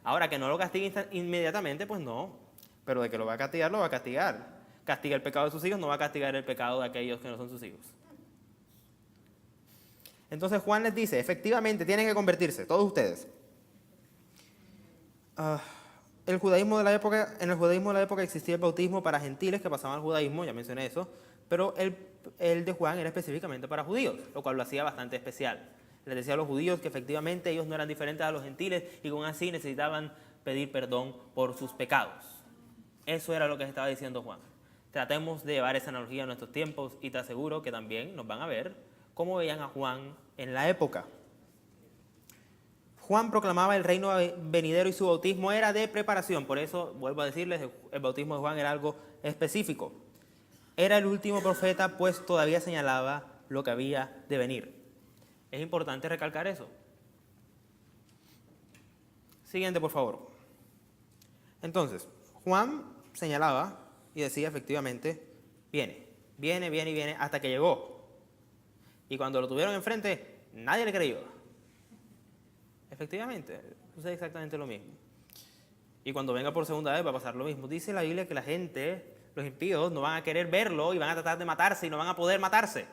Ahora, que no lo castigue inmediatamente, pues no. Pero de que lo va a castigar, lo va a castigar. Castiga el pecado de sus hijos, no va a castigar el pecado de aquellos que no son sus hijos. Entonces Juan les dice, efectivamente tienen que convertirse, todos ustedes. En el judaísmo de la época existía el bautismo para gentiles que pasaban al judaísmo, ya mencioné eso, pero el de Juan era específicamente para judíos, lo cual lo hacía bastante especial. Les decía a los judíos que efectivamente ellos no eran diferentes a los gentiles y aún así necesitaban pedir perdón por sus pecados. Eso era lo que estaba diciendo Juan. Tratemos de llevar esa analogía a nuestros tiempos y te aseguro que también nos van a ver cómo veían a Juan en la época. Juan proclamaba el reino venidero y su bautismo era de preparación. Por eso, vuelvo a decirles, el bautismo de Juan era algo específico. Era el último profeta, pues todavía señalaba lo que había de venir. Es importante recalcar eso. Siguiente, por favor. Entonces, Juan señalaba y decía efectivamente, viene, hasta que llegó. Y cuando lo tuvieron enfrente, nadie le creyó. Efectivamente, sucede exactamente lo mismo. Y cuando venga por segunda vez va a pasar lo mismo. Dice la Biblia que la gente, los impíos, no van a querer verlo y van a tratar de matarse y no van a poder matarse.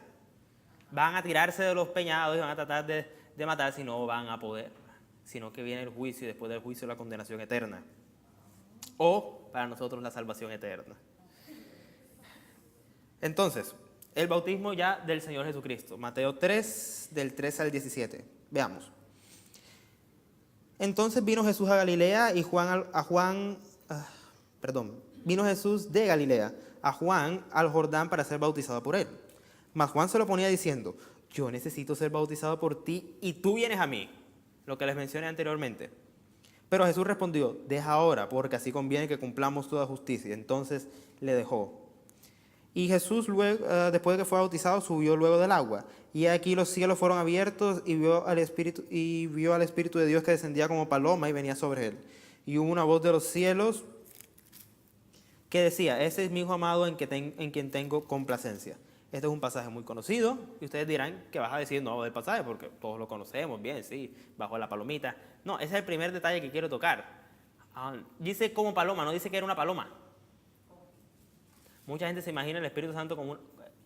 Van a tirarse de los peñados y van a tratar de matarse y no van a poder. Sino que viene el juicio y después del juicio la condenación eterna. O para nosotros la salvación eterna. Entonces, el bautismo ya del Señor Jesucristo. Mateo 3, del 13 al 17. Veamos. Entonces vino Jesús a Galilea y vino Jesús de Galilea a Juan al Jordán para ser bautizado por él. Mas Juan se lo ponía diciendo: yo necesito ser bautizado por ti y tú vienes a mí. Lo que les mencioné anteriormente. Pero Jesús respondió: deja ahora, porque así conviene que cumplamos toda justicia. Entonces le dejó. Y Jesús, luego, después de que fue bautizado, subió luego del agua. Y aquí los cielos fueron abiertos y vio al Espíritu de Dios que descendía como paloma y venía sobre él. Y hubo una voz de los cielos que decía: ese es mi hijo amado en quien tengo complacencia. Este es un pasaje muy conocido y ustedes dirán que vas a decir no del pasaje porque todos lo conocemos bien, sí, bajo la palomita. No, ese es el primer detalle que quiero tocar. Dice como paloma, no dice que era una paloma. Mucha gente se imagina el Espíritu Santo como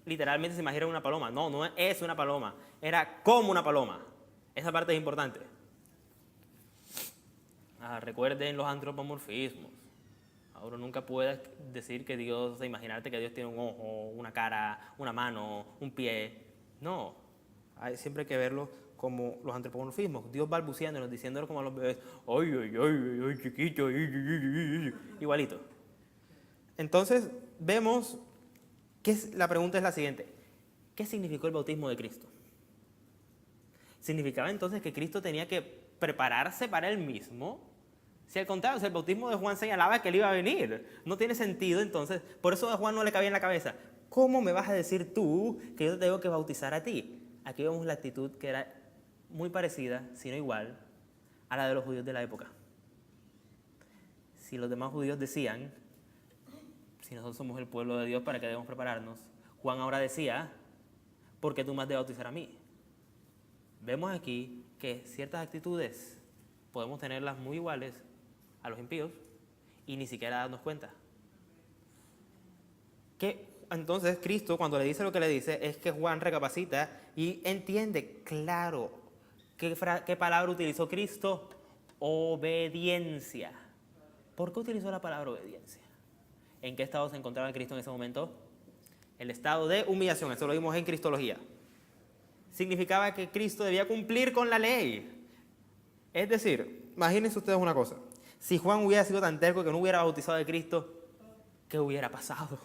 literalmente se imagina una paloma. No, no es una paloma, era como una paloma. Esa parte es importante. Recuerden los antropomorfismos. Ahora nunca puedes decir que Dios, imaginarte que Dios tiene un ojo, una cara, una mano, un pie. No, siempre hay que verlo como los antropomorfismos. Dios balbuceándonos, diciéndolo como a los bebés: ay, ay, ay, ay, chiquito, ay, ay, ay, ay. Igualito. Entonces, vemos que la pregunta es la siguiente: ¿qué significó el bautismo de Cristo? ¿Significaba entonces que Cristo tenía que prepararse para él mismo? Si al contrario, si el bautismo de Juan señalaba que él iba a venir, no tiene sentido. Entonces, por eso a Juan no le cabía en la cabeza: ¿cómo me vas a decir tú que yo te tengo que bautizar a ti? Aquí vemos la actitud que era muy parecida, si no igual, a la de los judíos de la época. Si los demás judíos decían: si nosotros somos el pueblo de Dios, ¿para qué debemos prepararnos? Juan ahora decía: ¿por qué tú me has de bautizar a mí? Vemos aquí que ciertas actitudes podemos tenerlas muy iguales a los impíos y ni siquiera darnos cuenta. Que entonces Cristo, cuando le dice lo que le dice, es que Juan recapacita y entiende, claro, ¿qué palabra utilizó Cristo? Obediencia. ¿Por qué utilizó la palabra obediencia? ¿En qué estado se encontraba Cristo en ese momento? El estado de humillación. Eso lo vimos en Cristología. Significaba que Cristo debía cumplir con la ley. Es decir, imagínense ustedes una cosa: si Juan hubiera sido tan terco que no hubiera bautizado a Cristo, ¿qué hubiera pasado?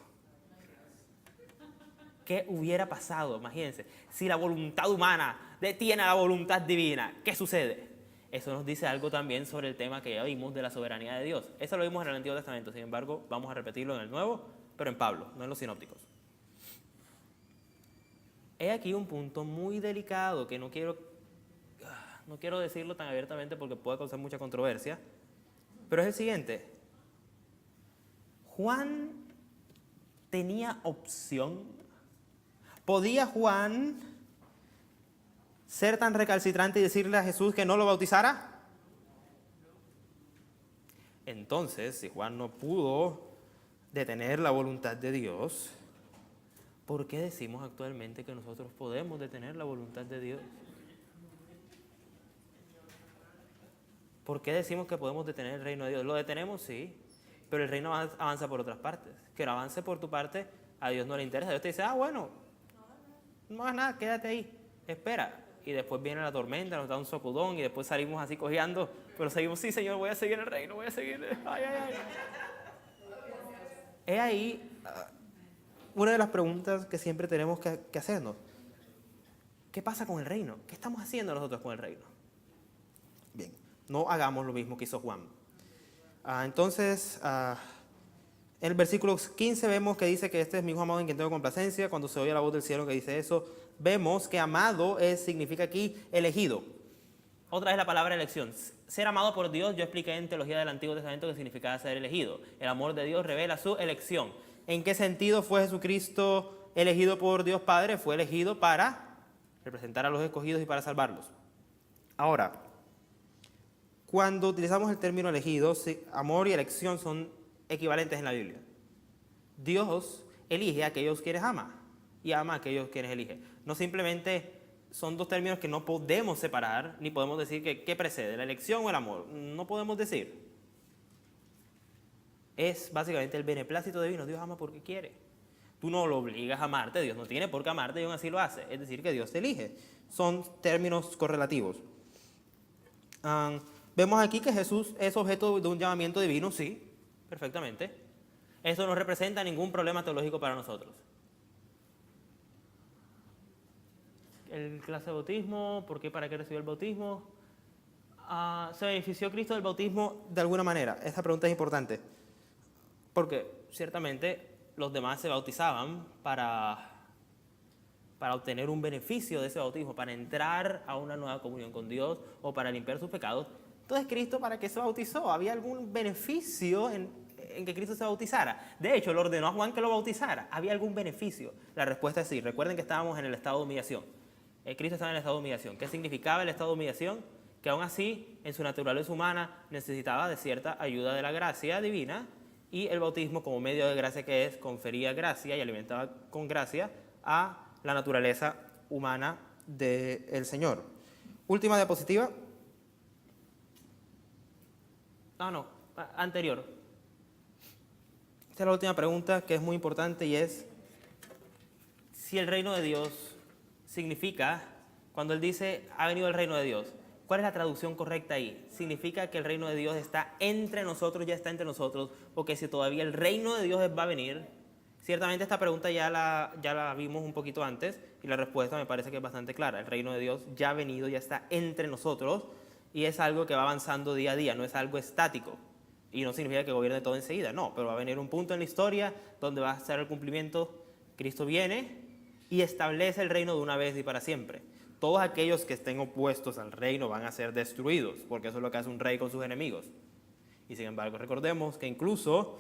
¿Qué hubiera pasado? Imagínense, si la voluntad humana detiene a la voluntad divina, ¿qué sucede? Eso nos dice algo también sobre el tema que ya vimos de la soberanía de Dios. Eso lo vimos en el Antiguo Testamento, sin embargo, vamos a repetirlo en el Nuevo, pero en Pablo, no en los sinópticos. He aquí un punto muy delicado que no quiero decirlo tan abiertamente porque puede causar mucha controversia, pero es el siguiente: Juan tenía opción. ¿Podía Juan ser tan recalcitrante y decirle a Jesús que no lo bautizara? Entonces, si Juan no pudo detener la voluntad de Dios, ¿por qué decimos actualmente que nosotros podemos detener la voluntad de Dios? ¿Por qué decimos que podemos detener el reino de Dios? Lo detenemos, sí, pero el reino avanza por otras partes. Que no avance por tu parte, a Dios no le interesa. Dios te dice: bueno, no hagas nada, quédate ahí, espera. Y después viene la tormenta, nos da un sacudón y después salimos así cojeando, pero seguimos: sí, Señor, voy a seguir el reino, voy a seguir. Ay, ay, ay. Es ahí una de las preguntas que siempre tenemos que hacernos: ¿qué pasa con el reino? ¿Qué estamos haciendo nosotros con el reino? Bien, no hagamos lo mismo que hizo Juan. Entonces, en el versículo 15 vemos que dice que este es mi hijo amado en quien tengo complacencia. Cuando se oye la voz del cielo que dice eso, vemos que amado significa aquí elegido. Otra vez la palabra elección. Ser amado por Dios, yo expliqué en teología del Antiguo Testamento que significaba ser elegido. El amor de Dios revela su elección. ¿En qué sentido fue Jesucristo elegido por Dios Padre? Fue elegido para representar a los escogidos y para salvarlos. Ahora, cuando utilizamos el término elegido, amor y elección son equivalentes en la Biblia. Dios elige a aquellos quienes ama y ama a aquellos quienes elige. No simplemente son dos términos que no podemos separar, ni podemos decir que ¿qué precede? ¿La elección o el amor? No podemos decir. Es básicamente el beneplácito divino. Dios ama porque quiere. Tú no lo obligas a amarte, Dios no tiene por qué amarte y aún así lo hace. Es decir, que Dios te elige. Son términos correlativos. Vemos aquí que Jesús es objeto de un llamamiento divino, sí, perfectamente. Esto no representa ningún problema teológico para nosotros. El clase de bautismo, ¿por qué? ¿Para qué recibió el bautismo? ¿Se benefició Cristo del bautismo de alguna manera? Esta pregunta es importante, porque ciertamente los demás se bautizaban para obtener un beneficio de ese bautismo, para entrar a una nueva comunión con Dios o para limpiar sus pecados. Entonces, ¿Cristo para qué se bautizó? ¿Había algún beneficio en que Cristo se bautizara? De hecho, le ordenó a Juan que lo bautizara. ¿Había algún beneficio? La respuesta es sí. Recuerden que estábamos en el estado de humillación. Cristo estaba en el estado de humillación. ¿Qué significaba el estado de humillación? Que aún así, en su naturaleza humana, necesitaba de cierta ayuda de la gracia divina, y el bautismo, como medio de gracia que es, confería gracia y alimentaba con gracia a la naturaleza humana del Señor. Última diapositiva. Anterior. Esta es la última pregunta, que es muy importante, y es si el reino de Dios significa, cuando él dice ha venido el reino de Dios, ¿cuál es la traducción correcta ahí? ¿Significa que el reino de Dios está entre nosotros, ya está entre nosotros, o que si todavía el reino de Dios va a venir? Ciertamente esta pregunta ya la vimos un poquito antes, y la respuesta me parece que es bastante clara. El reino de Dios ya ha venido, ya está entre nosotros, y es algo que va avanzando día a día, no es algo estático. Y no significa que gobierne todo enseguida, no, pero va a venir un punto en la historia donde va a ser el cumplimiento. Cristo viene y establece el reino de una vez y para siempre. Todos aquellos que estén opuestos al reino van a ser destruidos, porque eso es lo que hace un rey con sus enemigos. Y sin embargo, recordemos que incluso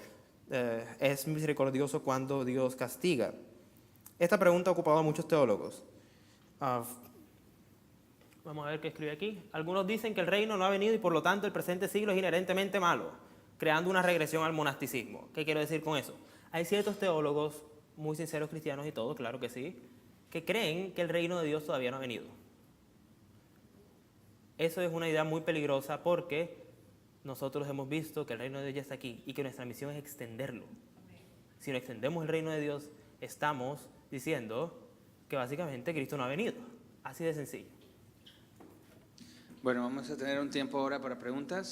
es misericordioso cuando Dios castiga. Esta pregunta ha ocupado a muchos teólogos. Vamos a ver qué escribe aquí. Algunos dicen que el reino no ha venido y por lo tanto el presente siglo es inherentemente malo, creando una regresión al monasticismo. ¿Qué quiero decir con eso? Hay ciertos teólogos, muy sinceros cristianos y todo, claro que sí, que creen que el reino de Dios todavía no ha venido. Eso es una idea muy peligrosa, porque nosotros hemos visto que el reino de Dios ya está aquí y que nuestra misión es extenderlo. Si no extendemos el reino de Dios, estamos diciendo que básicamente Cristo no ha venido. Así de sencillo. Bueno, vamos a tener un tiempo ahora para preguntas.